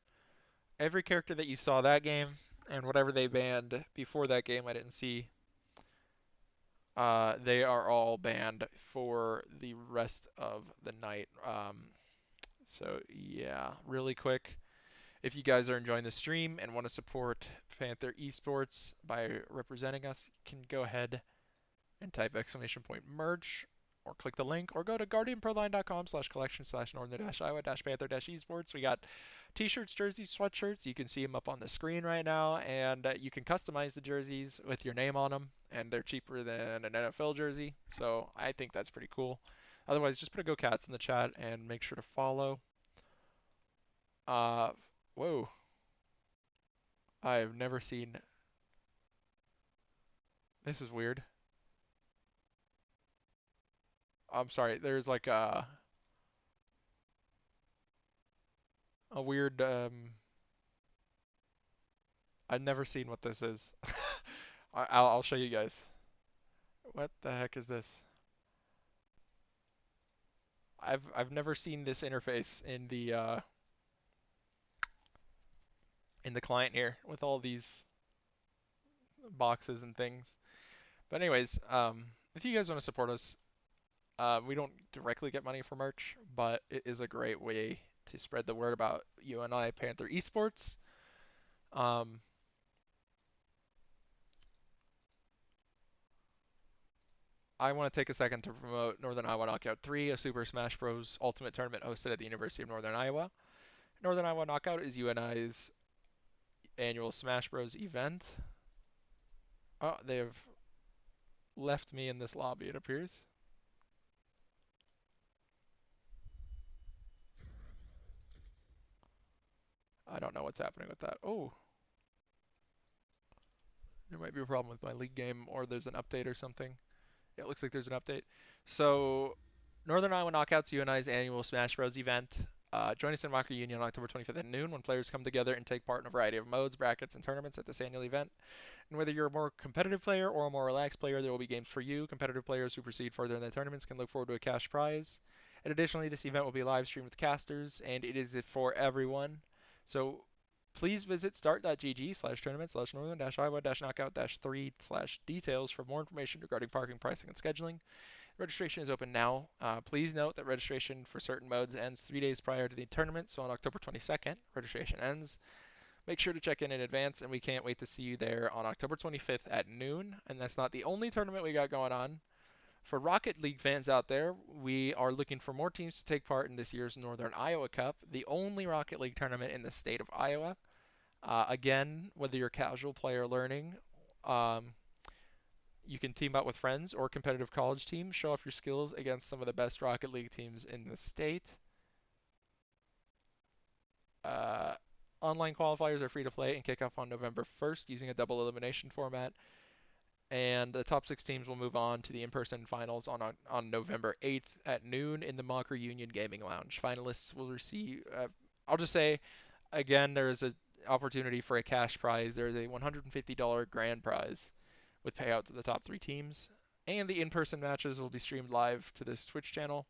Every character that you saw that game and whatever they banned before that game, I didn't see. They are all banned for the rest of the night. So yeah, really quick. If you guys are enjoying the stream and want to support Panther Esports by representing us, you can go ahead and type !merch or click the link or go to guardianproline.com/collection/northern-iowa-panther-esports. We got t-shirts, jerseys, sweatshirts. You can see them up on the screen right now, and you can customize the jerseys with your name on them, and they're cheaper than an NFL jersey, so I think that's pretty cool. Otherwise, just put a Go Cats in the chat and make sure to follow. Uh, whoa. I've never seen... This is weird. I'm sorry, there's like a weird I've never seen what this is. I'll show you guys. What the heck is this? I've never seen this interface in the client here with all these boxes and things. But anyways, if you guys want to support us, we don't directly get money for merch, but it is a great way to spread the word about UNI Panther Esports. I want to take a second to promote Northern Iowa Knockout 3, a Super Smash Bros. Ultimate tournament hosted at the University of Northern Iowa. Northern Iowa Knockout is UNI's annual Smash Bros. Event. Oh, they have left me in this lobby, it appears. I don't know what's happening with that. Oh, there might be a problem with my league game, or there's an update or something. Yeah, it looks like there's an update. So, Northern Iowa Knockouts UNI's annual Smash Bros. Event. Join us in Rocker Union on October 25th at noon when players come together and take part in a variety of modes, brackets, and tournaments at this annual event. And whether you're a more competitive player or a more relaxed player, there will be games for you. Competitive players who proceed further in the tournaments can look forward to a cash prize. And additionally, this event will be live streamed with casters, and it is for everyone. So please visit start.gg/tournament/northern-iowa-knockout-3/details for more information regarding parking, pricing, and scheduling. Registration is open now. Please note that registration for certain modes ends 3 days prior to the tournament, so on October 22nd, registration ends. Make sure to check in advance, and we can't wait to see you there on October 25th at noon. And that's not the only tournament we got going on. For Rocket League fans out there, we are looking for more teams to take part in this year's Northern Iowa Cup, the only Rocket League tournament in the state of Iowa. Again, whether you're a casual player learning, you can team up with friends or competitive college teams, show off your skills against some of the best Rocket League teams in the state. Uh, Online qualifiers are free to play and kick off on November 1st using a double elimination format. And the top 6 teams will move on to the in-person finals on November 8th at noon in the Mocker Union Gaming Lounge. Finalists will receive, I'll just say, again, there is an opportunity for a cash prize. There is a $150 grand prize with payout to the top 3 teams. And the in-person matches will be streamed live to this Twitch channel.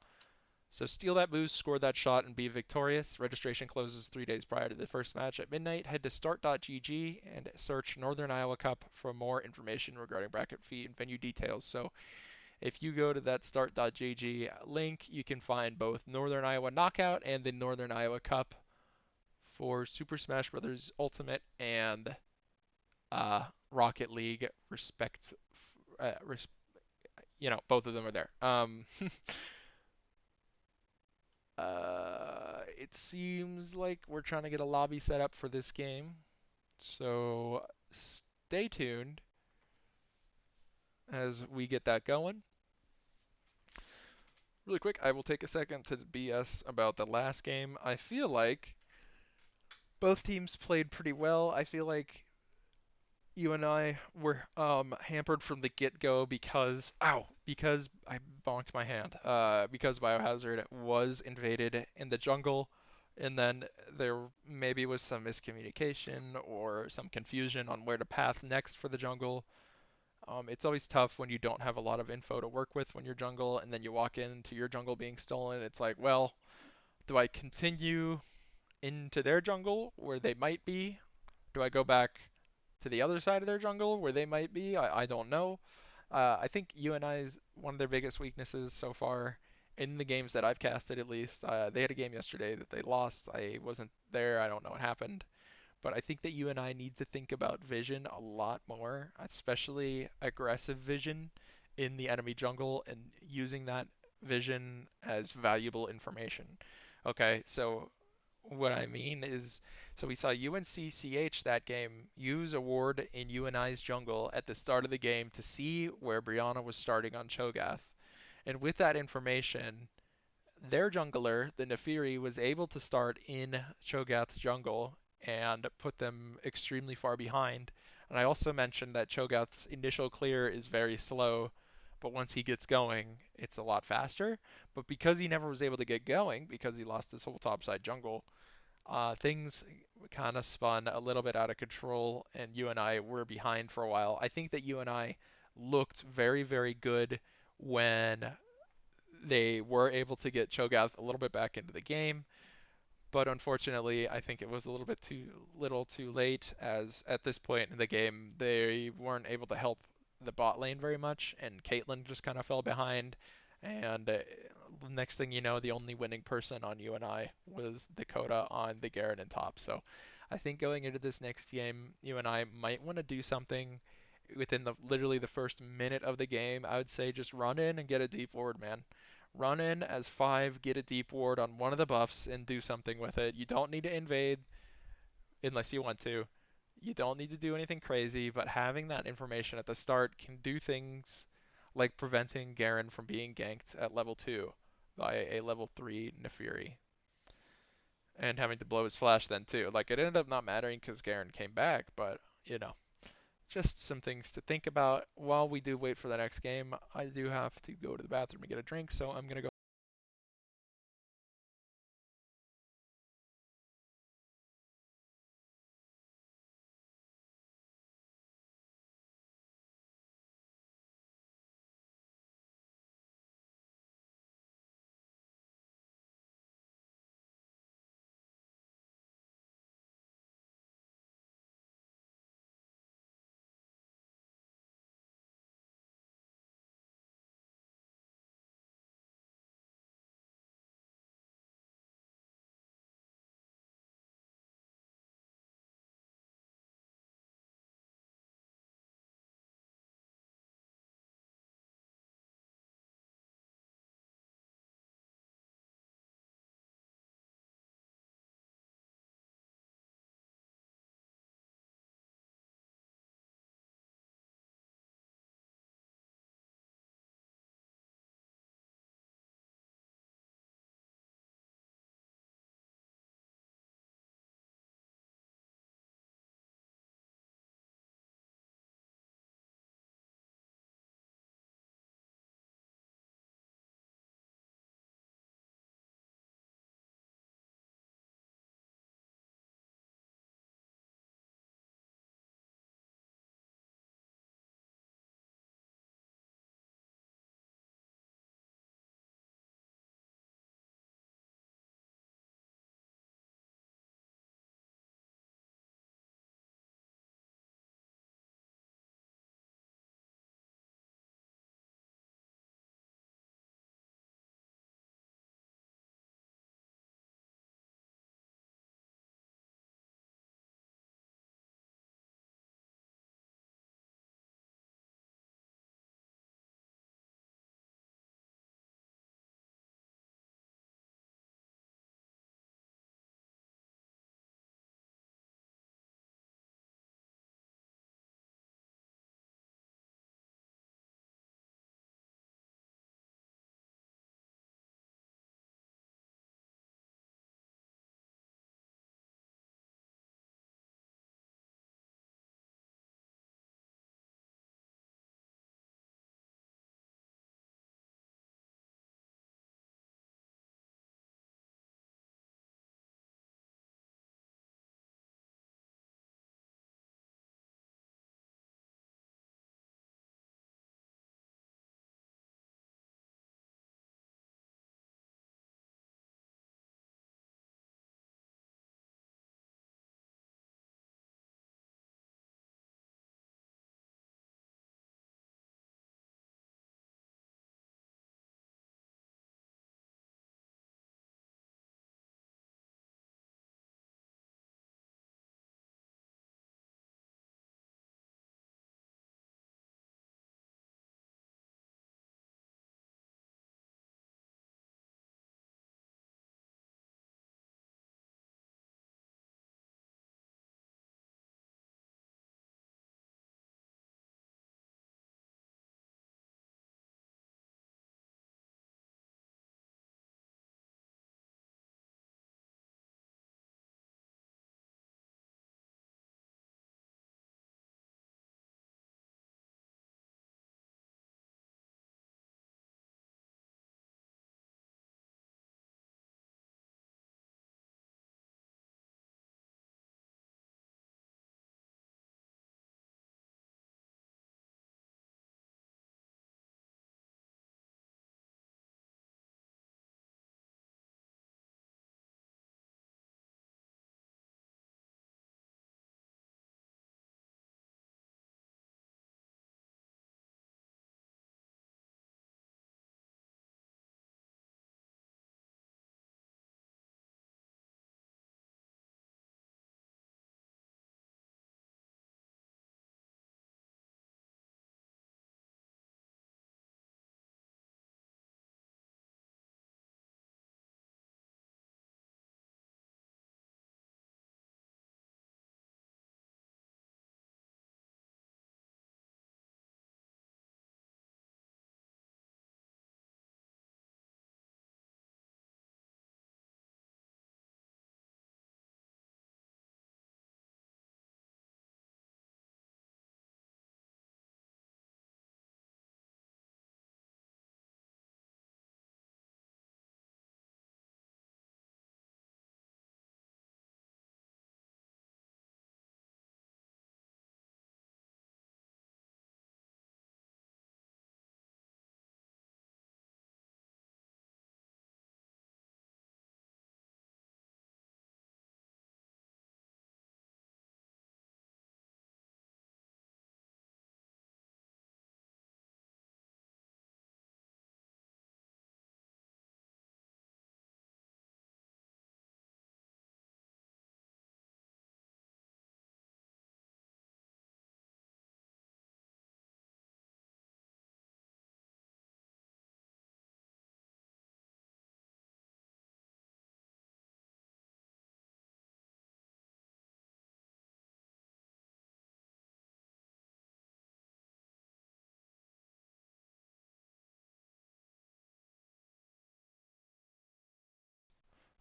So steal that boost, score that shot, and be victorious. Registration closes 3 days prior to the first match at midnight. Head to start.gg and search Northern Iowa Cup for more information regarding bracket fee and venue details. So if you go to that start.gg link, you can find both Northern Iowa Knockout and the Northern Iowa Cup for Super Smash Bros. Ultimate and Rocket League. Uh, res- both of them are there. It seems like we're trying to get a lobby set up for this game, so stay tuned as we get that going. Really quick, I will take a second to BS about the last game. I feel like both teams played pretty well. I feel like UNI were hampered from the get-go because I bonked my hand. Because Biohazard was invaded in the jungle, and then there maybe was some miscommunication or some confusion on where to path next for the jungle. It's always tough when you don't have a lot of info to work with when you're jungle, and then you walk into your jungle being stolen. It's like, well, do I continue into their jungle where they might be? Do I go back to the other side of their jungle where they might be? I don't know. I think UNI's one of their biggest weaknesses so far in the games that I've casted, at least. They had a game yesterday that they lost. I wasn't there. I don't know what happened. But I think that UNI need to think about vision a lot more, especially aggressive vision in the enemy jungle and using that vision as valuable information. Okay, so what I mean is, so we saw UNC-CH that game use a ward in UNI's jungle at the start of the game to see where Brianna was starting on Cho'Gath. And with that information, their jungler, the Nefiri, was able to start in Cho'Gath's jungle and put them extremely far behind. And I also mentioned that Cho'Gath's initial clear is very slow, but once he gets going, it's a lot faster. But because he never was able to get going, because he lost his whole topside jungle, things kind of spun a little bit out of control, and UNI were behind for a while. I think that UNI looked very, very good when they were able to get Cho'Gath a little bit back into the game, but unfortunately, I think it was a little bit too little too late, as at this point in the game, they weren't able to help the bot lane very much, and Caitlyn just kind of fell behind. And next thing you know, the only winning person on UNI was Dakota on the Garen and top. So I think going into this next game, UNI might want to do something within literally the first minute of the game. I would say just run in and get a deep ward, man. Run in as 5, get a deep ward on one of the buffs, and do something with it. You don't need to invade unless you want to. You don't need to do anything crazy, but having that information at the start can do things like preventing Garen from being ganked at level 2 by a level 3 Nefiri. And having to blow his flash then too. Like, it ended up not mattering because Garen came back, but, just some things to think about while we do wait for the next game. I do have to go to the bathroom and get a drink, so I'm going to go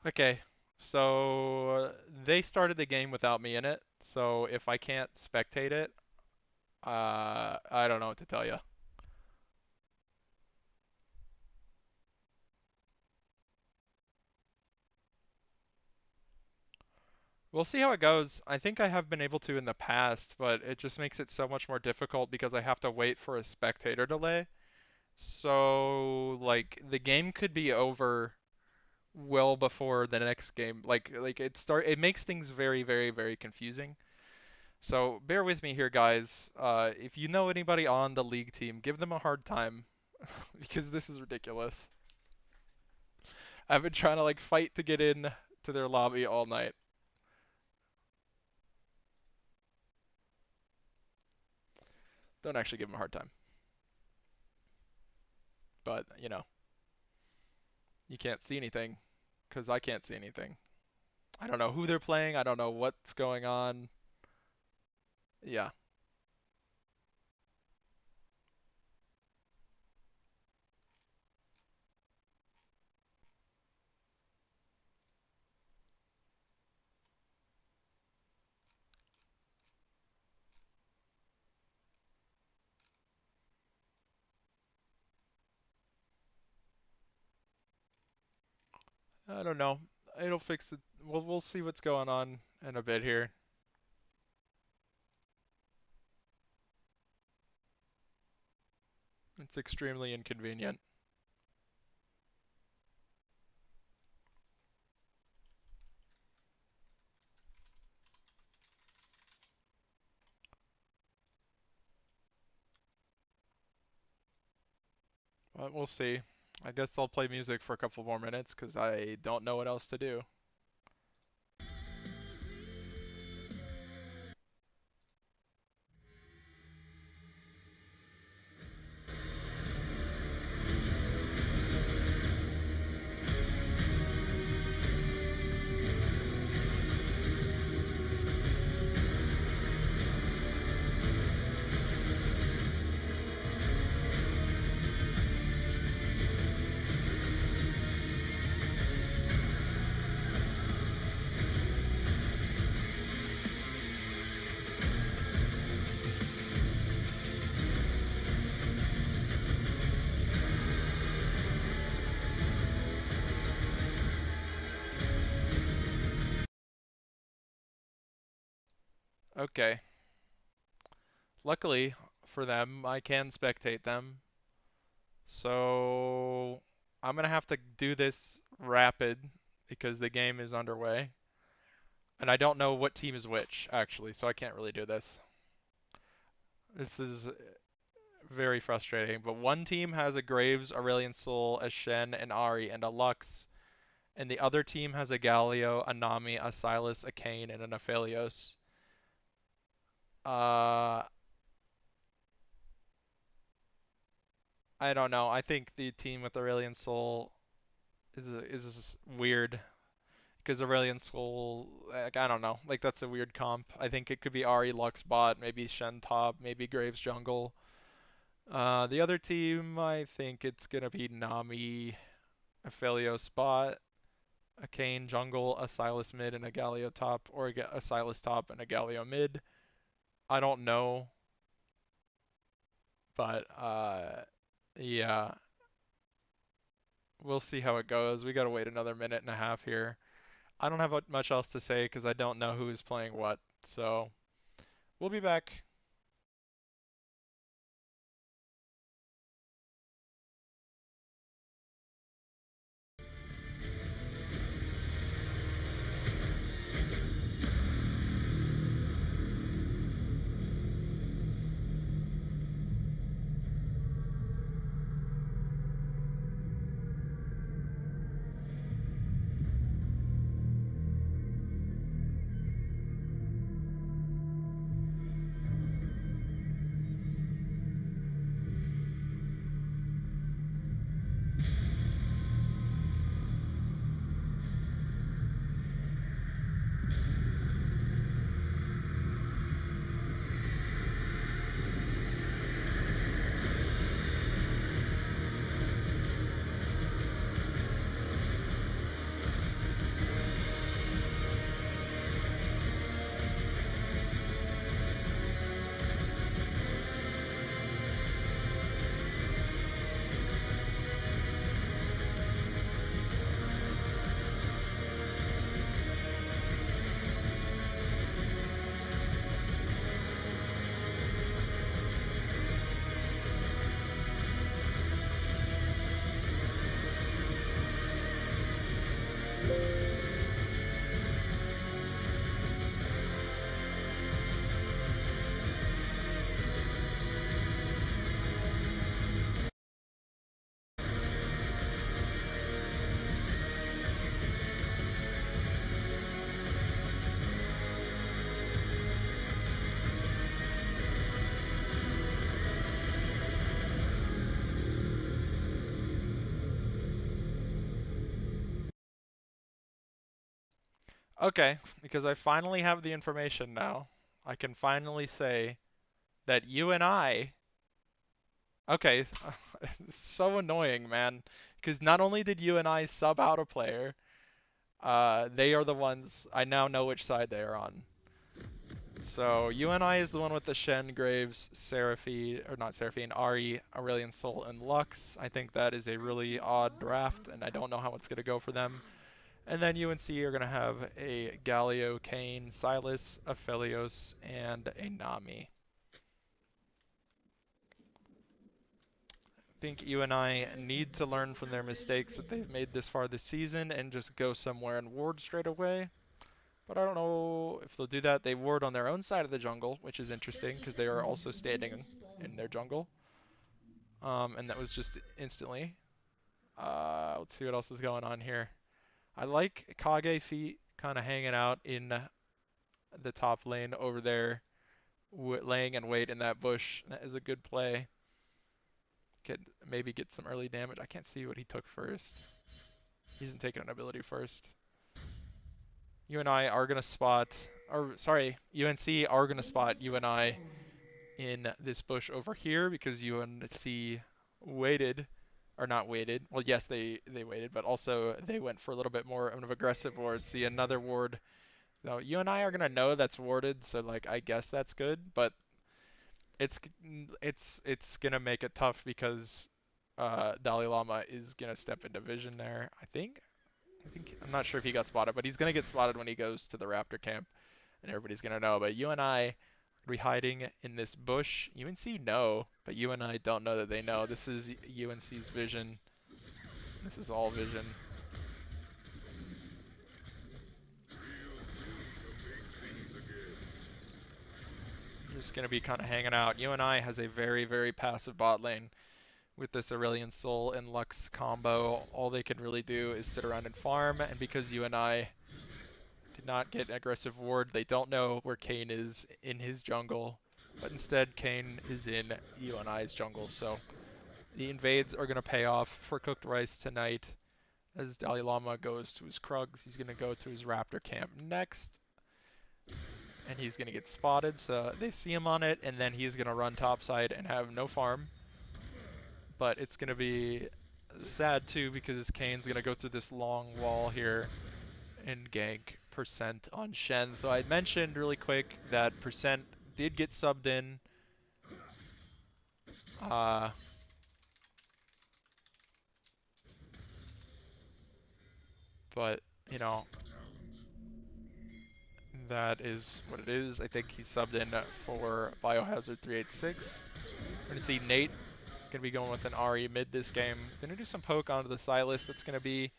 Okay, so they started the game without me in it, so if I can't spectate it, I don't know what to tell you. We'll see how it goes. I think I have been able to in the past, but it just makes it so much more difficult because I have to wait for a spectator delay. So, like, the game could be over well before the next game. It makes things very, very, very confusing. So bear with me here, guys. If you know anybody on the league team, give them a hard time because this is ridiculous. I've been trying to like fight to get in to their lobby all night. Don't actually give them a hard time, but you can't see anything because I can't see anything. I don't know who they're playing. I don't know what's going on. Yeah, I don't know. It'll fix it. We'll see what's going on in a bit here. It's extremely inconvenient. But we'll see. I guess I'll play music for a couple more minutes because I don't know what else to do. Okay. Luckily for them, I can spectate them. So I'm gonna have to do this rapid because the game is underway. And I don't know what team is which, actually, so I can't really do this. This is very frustrating. But one team has a Graves, Aurelion Sol, a Shen, an Ari, and a Lux. And the other team has a Galio, a Nami, a Silas, a Kayn, and an Aphelios. Uh, I don't know. I think the team with Aurelion Sol is weird because Aurelion Sol, like, I don't know. Like that's a weird comp. I think it could be Ari Lux bot, maybe Shen top, maybe Graves jungle. The other team, I think it's gonna be Nami, Aphelios bot, a Kayn jungle, a Sylas mid, and a Galio top, or a Sylas top and a Galio mid. I don't know, but yeah, we'll see how it goes. We gotta wait another minute and a half here. I don't have much else to say because I don't know who's playing what. So we'll be back. Okay, because I finally have the information now. I can finally say that UNI. Okay, it's so annoying, man. Because not only did UNI sub out a player, they are the ones I now know which side they are on. So UNI is the one with the Shen, Graves, Seraphine, or not Seraphine, Ari, Aurelion Sol, and Lux. I think that is a really odd draft, and I don't know how it's going to go for them. And then UNC are going to have a Galio, Kane, Silas, Aphelios, and a Nami. I think UNI need to learn from their mistakes that they've made this far this season and just go somewhere and ward straight away. But I don't know if they'll do that. They ward on their own side of the jungle, which is interesting because they are also standing in their jungle. And that was just instantly. Let's see what else is going on here. I like Kage feet kind of hanging out in the top lane over there, laying in wait in that bush. That is a good play. Could maybe get some early damage. I can't see what he took first. He isn't taking an ability first. UNI are going to spot, or sorry, UNC are going to spot UNI in this bush over here because UNC waited, or not waited. Well, yes, they waited, but also they went for a little bit more of an aggressive ward. See another ward. Now UNI are going to know that's warded, so like I guess that's good, but it's going to make it tough because Dalai Lama is going to step into vision there, I think. I'm not sure if he got spotted, but he's gonna get spotted when he goes to the Raptor camp, and everybody's gonna know. But UNI are gonna be hiding in this bush. UNC know, but UNI don't know that they know. This is UNC's vision. This is all vision. I'm just gonna be kind of hanging out. UNI has a very, very passive bot lane with this Aurelion Sol and Lux combo. All they can really do is sit around and farm, and because UNI did not get an aggressive ward. They don't know where Kane is in his jungle, but instead Kane is in UNI's jungle. So the invades are going to pay off for Cooked Rice tonight. As Dalai Lama goes to his Krugs, he's going to go to his Raptor camp next. And he's going to get spotted, so they see him on it, and then he's going to run topside and have no farm. But it's going to be sad too because Kane's going to go through this long wall here and gank Percent on Shen. So I mentioned really quick that Percent did get subbed in. Uh, but, you know, that is what it is. I think he subbed in for Biohazard 386. We're going to see Nate going to be going with an RE mid this game. Going to do some poke onto the Silas. That's going to be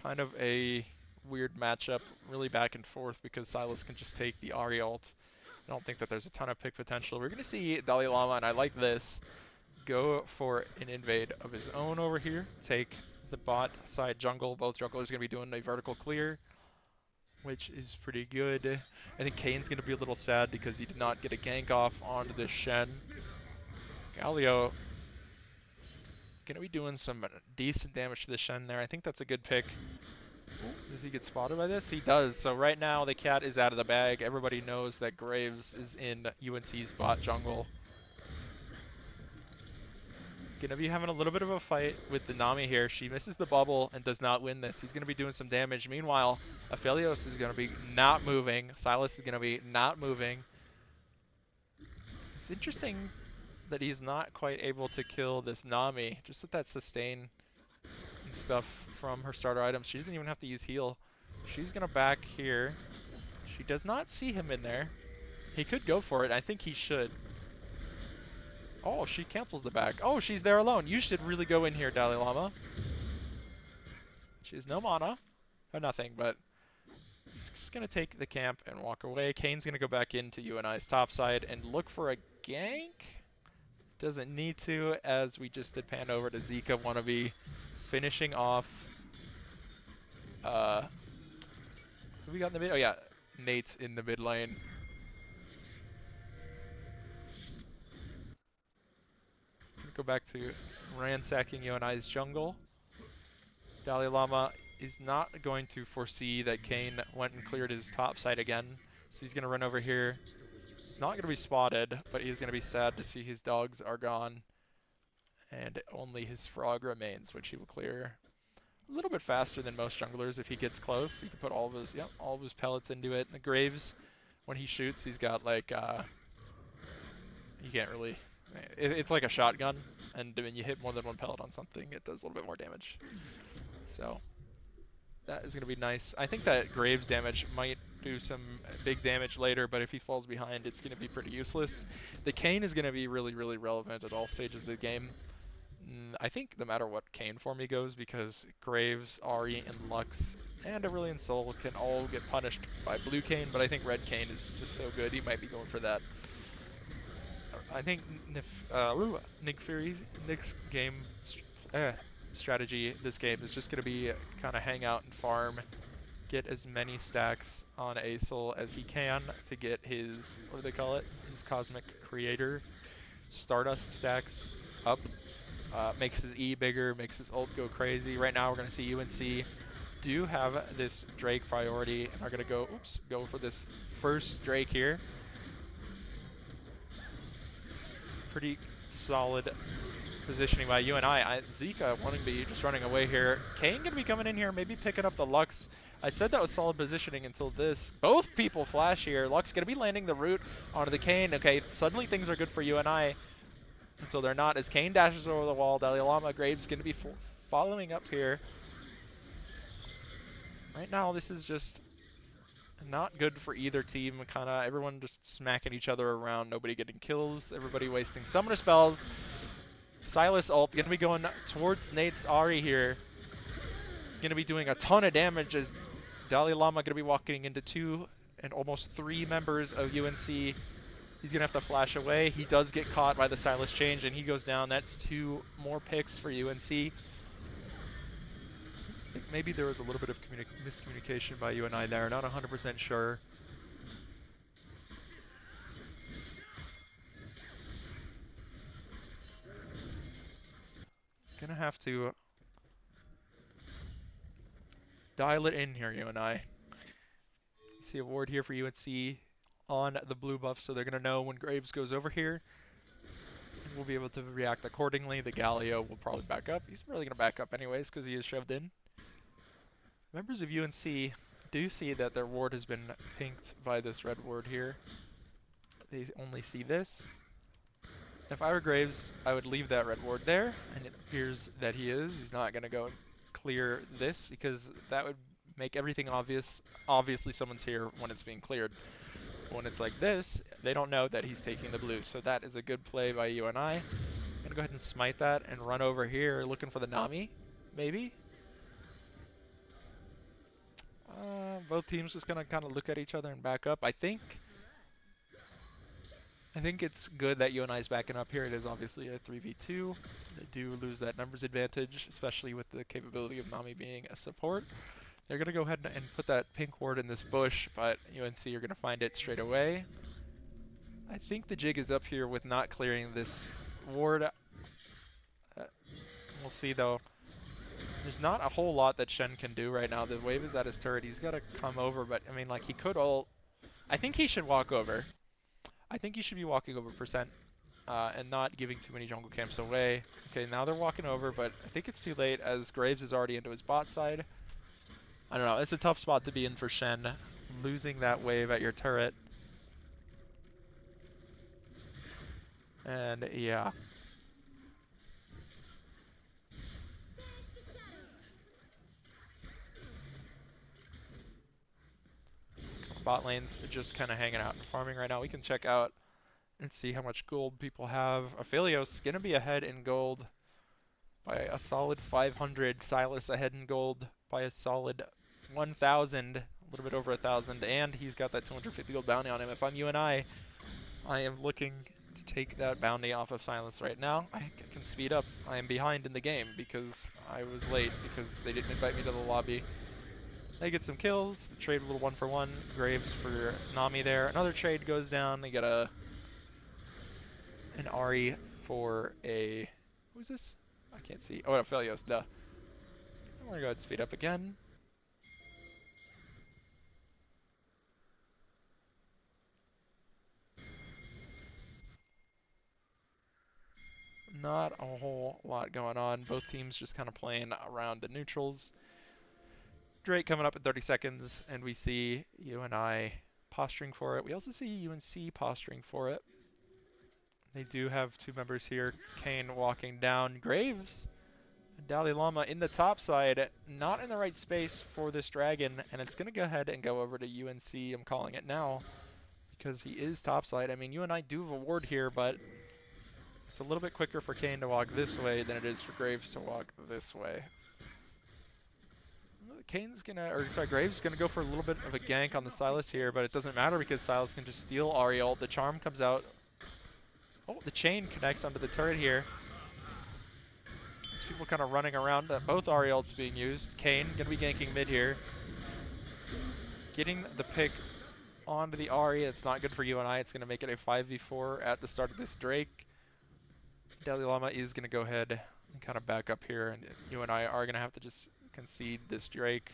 kind of a weird matchup, really back and forth because Silas can just take the RE ult. I don't think that there's a ton of pick potential. We're going to see Dalai Lama, and I like this, go for an invade of his own over here. Take the bot side jungle. Both junglers going to be doing a vertical clear, which is pretty good. I think Kane's going to be a little sad because he did not get a gank off onto this Shen. Galio going to be doing some decent damage to the Shen there. I think that's a good pick. Does he get spotted by this? He does. So right now the cat is out of the bag. Everybody knows that Graves is in UNC's bot jungle. Gonna be having a little bit of a fight with the Nami here. She misses the bubble and does not win this. He's gonna be doing some damage. Meanwhile, Aphelios is gonna be not moving. Silas is gonna be not moving. It's interesting that he's not quite able to kill this Nami. Just with that sustain and stuff from her starter items. She doesn't even have to use heal. She's gonna back here. She does not see him in there. He could go for it. I think he should. Oh, she cancels the back. Oh, she's there alone. You should really go in here, Dalai Lama. She has no mana. Or nothing, but he's just going to take the camp and walk away. Kane's going to go back into UNI's topside and look for a gank. Doesn't need to, as we just did pan over to Zika wannabe, finishing off. Who we got in the mid? Oh yeah, Nate's in the mid lane. Go back to ransacking UNI's jungle. Dalai Lama is not going to foresee that Kane went and cleared his top side again. So he's going to run over here. He's not going to be spotted, but he's going to be sad to see his dogs are gone. And only his frog remains, which he will clear a little bit faster than most junglers if he gets close. He can put all of his pellets into it. And the Graves, when he shoots, he's got like, you can't really, it's like a shotgun. And when you hit more than one pellet on something, it does a little bit more damage. So that is going to be nice. I think that Graves damage might do some big damage later, but if he falls behind, it's going to be pretty useless. The Kayn is going to be really, really relevant at all stages of the game. I think no matter what Kayn form he goes, because Graves, Ahri, and Lux, and Aurelion Sol can all get punished by blue Kayn, but I think red Kayn is just so good, he might be going for that. I think Nick Fury, Nick's game strategy this game is just going to be kind of hang out and farm, get as many stacks on Asol as he can to get his, what do they call it, his Cosmic Creator Stardust stacks up. Makes his E bigger, makes his ult go crazy. Right now we're going to see UNC do have this Drake priority and are going to go for this first Drake here. Pretty solid positioning by UNI. Zika wanting to be just running away here. Kayn going to be coming in here, maybe picking up the Lux. I said that was solid positioning until this. Both people flash here. Lux going to be landing the root onto the Kayn. Okay, suddenly things are good for UNI until they're not. As Kayn dashes over the wall, Dalai Lama Graves going to be following up here. Right now, this is just not good for either team. Kind of everyone just smacking each other around. Nobody getting kills. Everybody wasting summoner spells. Sylas ult going to be going towards Nate's Ahri here. Going to be doing a ton of damage as Dalai Lama going to be walking into 2 and almost 3 members of UNC. He's going to have to flash away. He does get caught by the Sylas change and he goes down. That's 2 more picks for UNC. I think maybe there was a little bit of miscommunication by UNI there. Not 100% sure. Gonna have to dial it in here, UNI. See a ward here for UNC on the blue buff, so they're gonna know when Graves goes over here. And we'll be able to react accordingly. The Galio will probably back up. He's really gonna back up anyways because he is shoved in. Members of UNC do see that their ward has been pinked by this red ward here. They only see this. If I were Graves, I would leave that red ward there, and it appears that he is. He's not going to go and clear this because that would make everything obvious. Obviously someone's here when it's being cleared. When it's like this, they don't know that he's taking the blue, so that is a good play by UNI. I'm going to go ahead and smite that and run over here looking for the Nami, maybe? Both teams just going to kind of look at each other and back up. I think it's good that UNI is backing up here. It is obviously a 3v2. They do lose that numbers advantage, especially with the capability of Nami being a support. They're going to go ahead and put that pink ward in this bush, but UNC are going to find it straight away. I think the jig is up here with not clearing this ward. We'll see though. There's not a whole lot that Shen can do right now. The wave is at his turret. He's got to come over, but I mean, like, he could ult. I think he should walk over. I think he should be walking over percent and not giving too many jungle camps away. Okay, now they're walking over, but I think it's too late as Graves is already into his bot side. I don't know. It's a tough spot to be in for Shen. Losing that wave at your turret. And yeah. Bot lane's just kind of hanging out and farming right now. We can check out and see how much gold people have. Aphelios going to be ahead in gold by a solid 500. Sylas ahead in gold by a solid 1,000, a little bit over 1,000, and he's got that 250 gold bounty on him. If I'm UNI, I am looking to take that bounty off of Sylas right now. I can speed up. I am behind in the game because I was late because they didn't invite me to the lobby. They get some kills, trade a little 1-for-1, Graves for Nami there. Another trade goes down, they get an Ahri for a, who's this? I can't see. Oh, Aphelios, duh. I'm gonna go ahead and speed up again. not a whole lot going on. Both teams just kind of playing around the neutrals. Drake coming up in 30 seconds, and we see UNI posturing for it. We also see UNC posturing for it. They do have two members here. Kane walking down. Graves and Dalai Lama in the top side, not in the right space for this dragon, and it's going to go ahead and go over to UNC. I'm calling it now because he is topside. I mean, UNI do have a ward here, but it's a little bit quicker for Kane to walk this way than it is for Graves to walk this way. Graves gonna go for a little bit of a gank on the Sylas here, but it doesn't matter because Sylas can just steal Ariel. The charm comes out. Oh, the chain connects onto the turret here. There's people kind of running around. Both Ariels being used. Kane gonna be ganking mid here. Getting the pick onto the Ahri. It's not good for UNI. It's gonna make it a 5v4 at the start of this Drake. Dalai Lama is gonna go ahead and kind of back up here, and UNI are gonna have to just concede this Drake.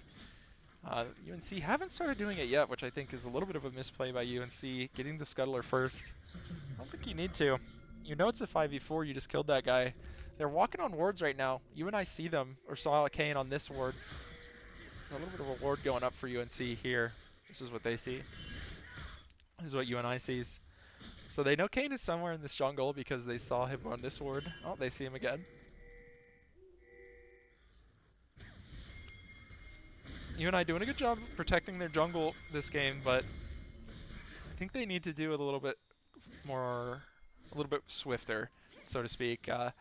UNC haven't started doing it yet, which I think is a little bit of a misplay by UNC. Getting the Scuttler first. I don't think you need to. You know it's a 5v4, you just killed that guy. They're walking on wards right now. UNI see them, or saw Kane on this ward. A little bit of a ward going up for UNC here. This is what they see. This is what UNI sees. So they know Kane is somewhere in this jungle because they saw him on this ward. Oh, they see him again. UNI doing a good job of protecting their jungle this game, but I think they need to do it a little bit more, a little bit swifter, so to speak. I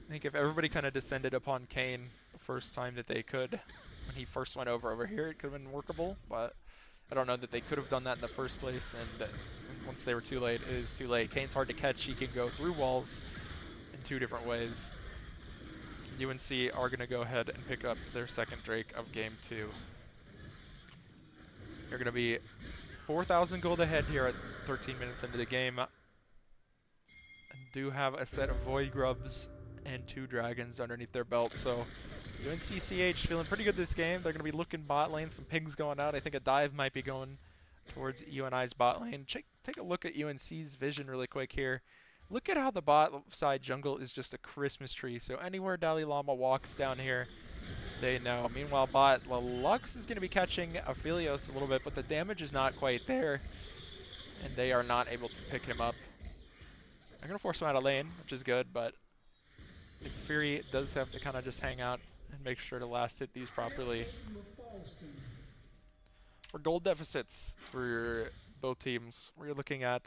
think if everybody kind of descended upon Kane the first time that they could, when he first went over here, it could have been workable, but I don't know that they could have done that in the first place, and once they were too late, it is too late. Kane's hard to catch. He can go through walls in two different ways. UNC are going to go ahead and pick up their second Drake of game 2. They're going to be 4,000 gold ahead here at 13 minutes into the game. And do have a set of Void Grubs and 2 Dragons underneath their belt. So UNC-CH feeling pretty good this game. They're going to be looking bot lane. Some pings going out. I think a dive might be going towards UNI's bot lane. Take a look at UNC's vision really quick here. Look at how the bot side jungle is just a Christmas tree. So anywhere Dalai Lama walks down here, they know. Meanwhile, bot, well, Lux is going to be catching Aphelios a little bit, but the damage is not quite there. And they are not able to pick him up. I'm going to force him out of lane, which is good, but Fury does have to kind of just hang out and make sure to last hit these properly. For gold deficits for both teams, we're looking at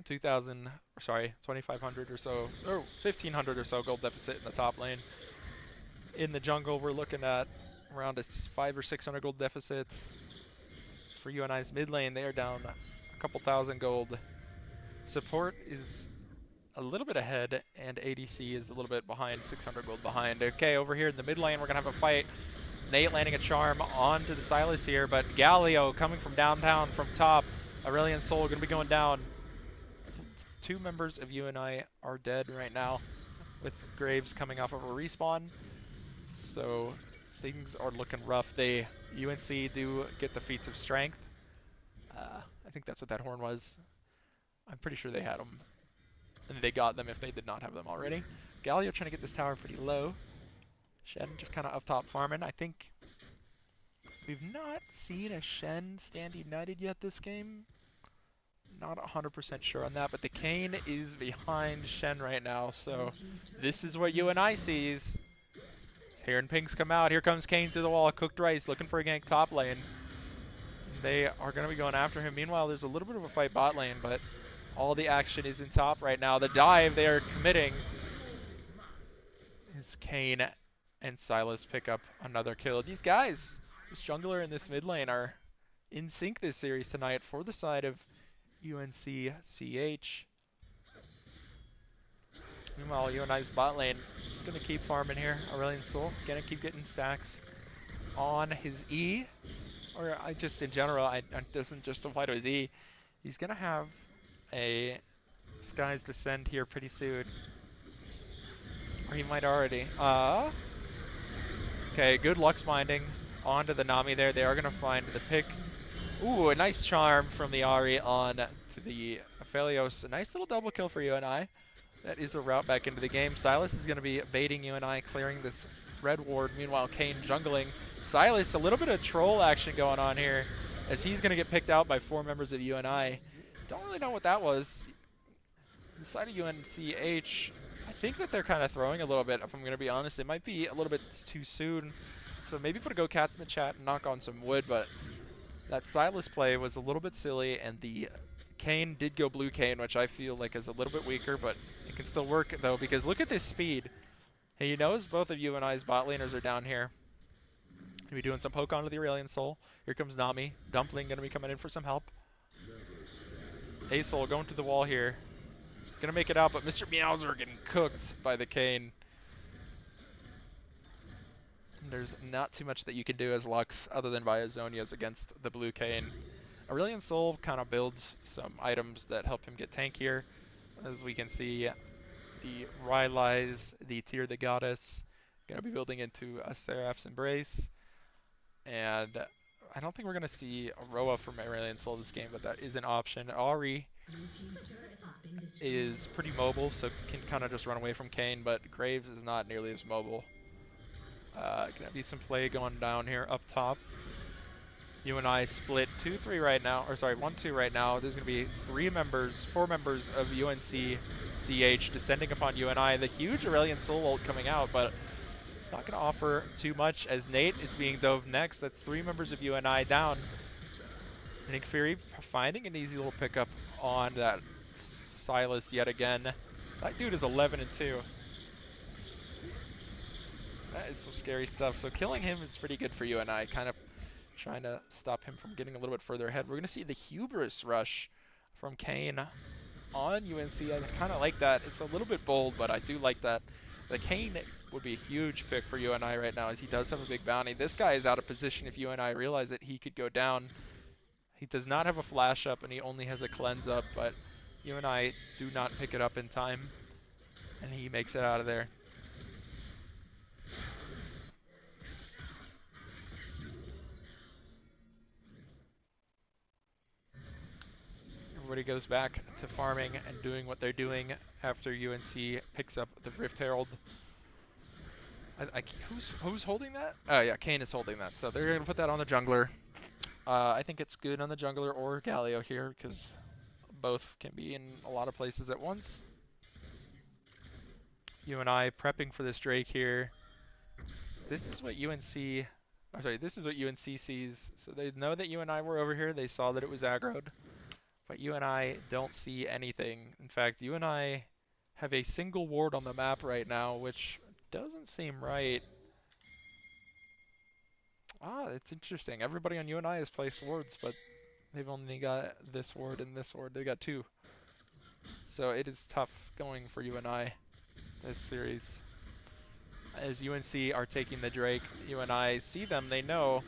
2,500 or so, or 1,500 or so gold deficit in the top lane. In the jungle, we're looking at around a 500 or 600 gold deficit. For UNI's mid lane, they are down a couple thousand gold. Support is a little bit ahead, and ADC is a little bit behind, 600 gold behind. Okay, over here in the mid lane, we're going to have a fight. Nate landing a charm onto the Sylas here, but Galio coming from downtown from top. Aurelian Soul going to be going down. 2 members of UNI are dead right now, with Graves coming off of a respawn. So things are looking rough. UNC do get the feats of strength. I think that's what that horn was. I'm pretty sure they had them. And they got them if they did not have them already. Galio trying to get this tower pretty low. Shen just kind of up top farming. I think we've not seen a Shen stand united yet this game. Not 100% sure on that, but the Kane is behind Shen right now, so this is what UNI sees. Hearing pings come out. Here comes Kane through the wall. Cooked rice looking for a gank top lane. They are going to be going after him. Meanwhile, there's a little bit of a fight bot lane, but all the action is in top right now. The dive they are committing is Kane and Sylas pick up another kill. These guys, this jungler and this mid lane, are in sync this series tonight for the side of UNC-CH. Meanwhile, UNI's bot lane just going to keep farming here. Aurelian Soul going to keep getting stacks on his E. Or just in general, it doesn't just apply to his E. He's going to have a Sky's Descend here pretty soon. Or he might already. Okay, good Lux binding onto the Nami there. They are going to find the pick. Ooh, a nice charm from the Ahri on to the Aphelios. A nice little double kill for UNI. That is a route back into the game. Silas is going to be baiting UNI, clearing this red ward. Meanwhile, Kane jungling. Silas, a little bit of troll action going on here, as he's going to get picked out by 4 members of UNI. Don't really know what that was. Inside of UNC-CH, I think that they're kind of throwing a little bit, if I'm going to be honest. It might be a little bit too soon. So maybe put a go cats in the chat and knock on some wood, but that Silas play was a little bit silly, and the Kane did go blue Kane, which I feel like is a little bit weaker, but it can still work though, because look at this speed. He knows both of UNI's bot laners are down here. Gonna be doing some poke onto the Aurelion Soul. Here comes Nami. Dumpling gonna be coming in for some help. A-Soul going to the wall here. Gonna make it out, but Mr. Meowser getting cooked by the Kane. There's not too much that you can do as Lux other than buy Azonias against the blue Kane. Aurelion Soul kind of builds some items that help him get tankier. As we can see, the Rylai's, the Tear the Goddess, going to be building into a Seraph's Embrace. And I don't think we're going to see a Roa from Aurelion Soul this game, but that is an option. Ahri is pretty mobile, so can kind of just run away from Kane, but Graves is not nearly as mobile. Gonna be some play going down here up top. UNI split 2-3 right now, or sorry, 1-2 right now. There's gonna be 4 members of UNC-CH descending upon UNI. The huge Aurelion Soul ult coming out, but it's not gonna offer too much as Nate is being dove next. That's 3 members of UNI down. Nick Fury finding an easy little pickup on that Silas yet again. That dude is 11-2. That is some scary stuff. So killing him is pretty good for UNI, kind of trying to stop him from getting a little bit further ahead. We're going to see the Hubris rush from Kane on UNC. I kind of like that. It's a little bit bold, but I do like that. The Kane would be a huge pick for UNI right now, as he does have a big bounty. This guy is out of position. If UNI realize it, he could go down. He does not have a flash up, and he only has a cleanse up, but UNI do not pick it up in time, and he makes it out of there. Everybody goes back to farming and doing what they're doing after UNC picks up the Rift Herald. Who's holding that? Oh yeah, Kane is holding that. So they're gonna put that on the jungler. I think it's good on the jungler or Galio here, because both can be in a lot of places at once. UNI prepping for this Drake here. This is what UNC, I'm sorry, this is what UNC sees. So they know that UNI were over here. They saw that it was aggroed. But UNI don't see anything. In fact, UNI have a single ward on the map right now, which doesn't seem right. Ah, it's interesting. Everybody on UNI has placed wards, but they've only got this ward and this ward. They got 2. So it is tough going for UNI this series. As UNC are taking the Drake, UNI see them, they know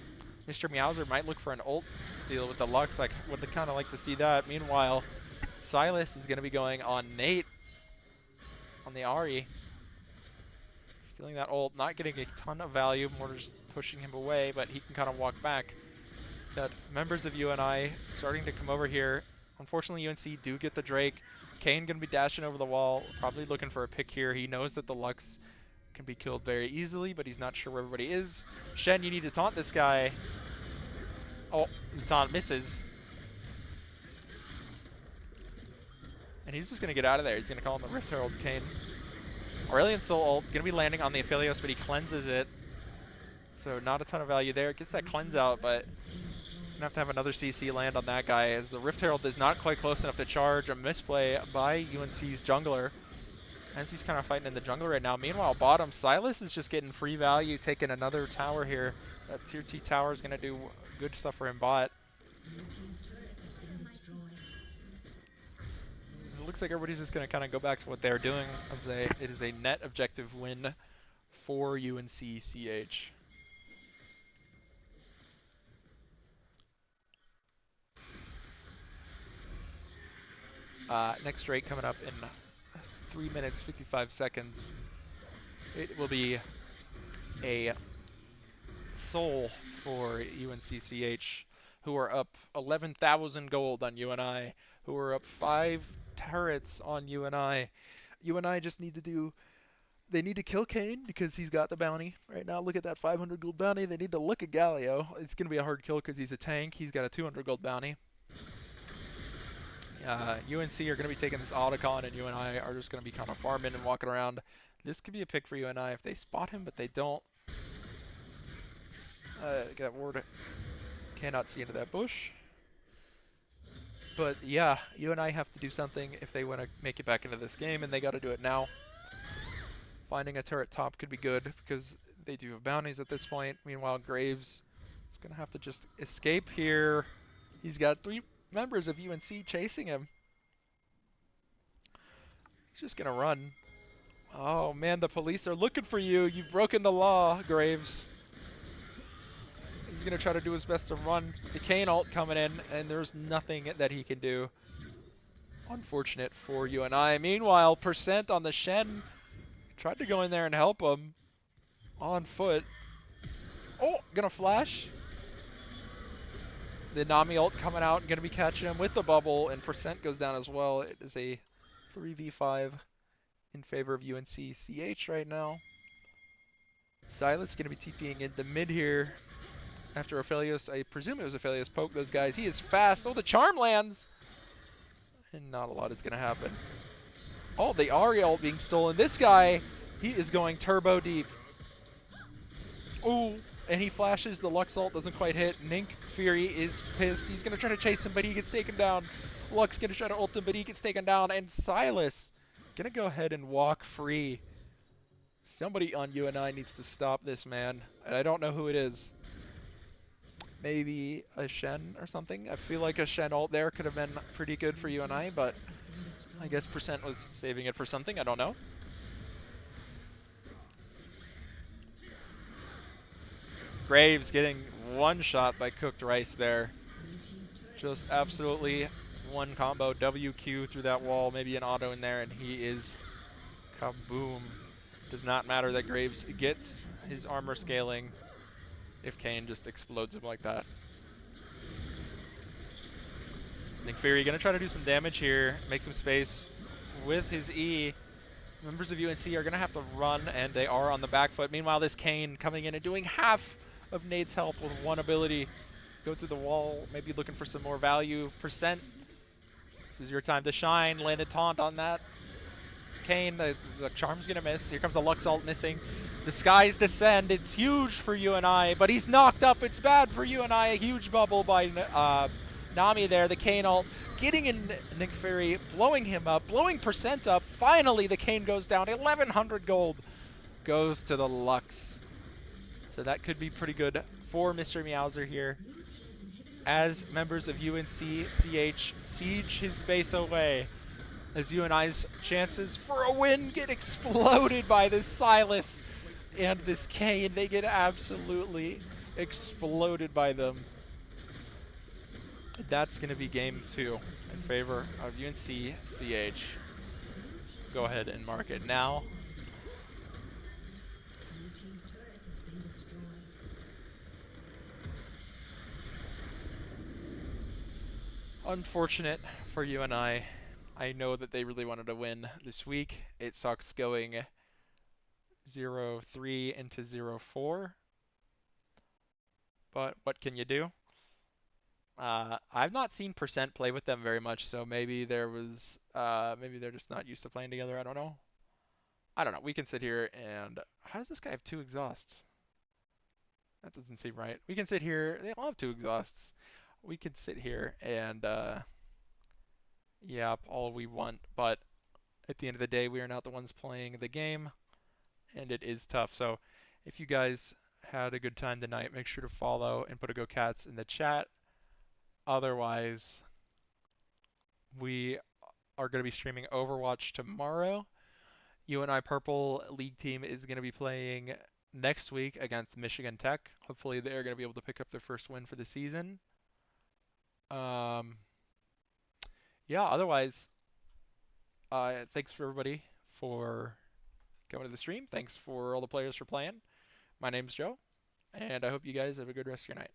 Mr. Meowser might look for an ult steal with the Lux. Like, would they kind of like to see that. Meanwhile, Silas is going to be going on Nate on the Ahri. Stealing that ult, not getting a ton of value, more just pushing him away, but he can kind of walk back. Got members of UNI starting to come over here. Unfortunately, UNC do get the Drake. Kane going to be dashing over the wall, probably looking for a pick here. He knows that the Lux can be killed very easily, but he's not sure where everybody is. Shen, you need to taunt this guy. Oh, the taunt misses. And he's just going to get out of there. He's going to call him the Rift Herald Kane. Aurelion Soul ult, going to be landing on the Aphelios, but he cleanses it. So not a ton of value there. Gets that cleanse out, but going to have another CC land on that guy, as the Rift Herald is not quite close enough to charge. A misplay by UNC's jungler, as he's kind of fighting in the jungle right now. Meanwhile, bottom, Silas is just getting free value, taking another tower here. That tier 2 tower is going to do good stuff for him bot. It looks like everybody's just going to kind of go back to what they're doing. It is a net objective win for UNC-CH. Next Drake coming up in 3 minutes 55 seconds. It will be a soul for UNC-CH, who are up 11,000 gold on UNI, who are up 5 turrets on UNI. UNI just need to do. They need to kill Kane because he's got the bounty right now. Look at that 500 gold bounty. They need to look at Galio. It's gonna be a hard kill because he's a tank. He's got a 200 gold bounty. UNC are going to be taking this Otacon, and UNI are just going to be kind of farming and walking around. This could be a pick for UNI if they spot him, but they don't. That ward cannot see into that bush. But yeah, UNI have to do something if they want to make it back into this game, and they got to do it now. Finding a turret top could be good because they do have bounties at this point. Meanwhile, Graves is going to have to just escape here. He's got 3 members of UNC chasing him. He's just going to run. Oh man, the police are looking for you. You've broken the law, Graves. He's going to try to do his best to run. The Kane ult coming in, and there's nothing that he can do. Unfortunate for UNI. Meanwhile, Percent on the Shen tried to go in there and help him on foot. Oh, gonna flash. The Nami ult coming out and gonna be catching him with the bubble, and Percent goes down as well. It is a 3v5 in favor of UNC-CH right now. Silas gonna be TPing into mid here after Aphelios. I presume it was Aphelios poke those guys. He is fast. Oh, the charm lands! And not a lot is gonna happen. Oh, the Ahri ult being stolen. This guy, he is going turbo deep. Ooh, and he flashes. The Lux ult doesn't quite hit. Nink Fury is pissed. He's going to try to chase him, but he gets taken down. Lux going to try to ult him, but he gets taken down. And Silas going to go ahead and walk free. Somebody on UNI needs to stop this man, and I don't know who it is. Maybe a Shen or something. I feel like a Shen ult there could have been pretty good for UNI, but I guess Percent was saving it for something. I don't know. Graves getting one shot by Cooked Rice there. Just absolutely one combo. WQ through that wall, maybe an auto in there, and he is kaboom. Does not matter that Graves gets his armor scaling if Kane just explodes him like that. Nick Fury gonna try to do some damage here, make some space with his E. Members of UNC are gonna have to run, and they are on the back foot. Meanwhile, this Kane coming in and doing half of Nade's help with one ability. Go through the wall, maybe looking for some more value. Percent, this is your time to shine. Landed taunt on that. Kane, the charm's gonna miss. Here comes a Lux ult missing. The skies descend. It's huge for UNI, but he's knocked up. It's bad for UNI. A huge bubble by Nami there. The Kane ult getting in Nick Fury, blowing him up, blowing Percent up. Finally, the Kane goes down. 1,100 gold goes to the Lux. So that could be pretty good for Mr. Meowser here, as members of UNC-CH siege his base away, as UNI's chances for a win get exploded by this Silas and this Kane. They get absolutely exploded by them. That's going to be game 2 in favor of UNC-CH. Go ahead and mark it now. Unfortunate for UNI. I know that they really wanted to win this week. It sucks going 0-3 into 0-4. But what can you do? I've not seen Percent play with them very much, so maybe maybe they're just not used to playing together. I don't know. I don't know. We can sit here and how does this guy have 2 exhausts? That doesn't seem right. We can sit here. They all have 2 exhausts. We can sit here and yap all we want, but at the end of the day, we are not the ones playing the game, and it is tough. So if you guys had a good time tonight, make sure to follow and put a Go Cats in the chat. Otherwise, we are going to be streaming Overwatch tomorrow. UNI Purple League team is going to be playing next week against Michigan Tech. Hopefully they're going to be able to pick up their first win for the season. Yeah, otherwise, thanks for everybody for coming to the stream. Thanks for all the players for playing. My name's Joe, and I hope you guys have a good rest of your night.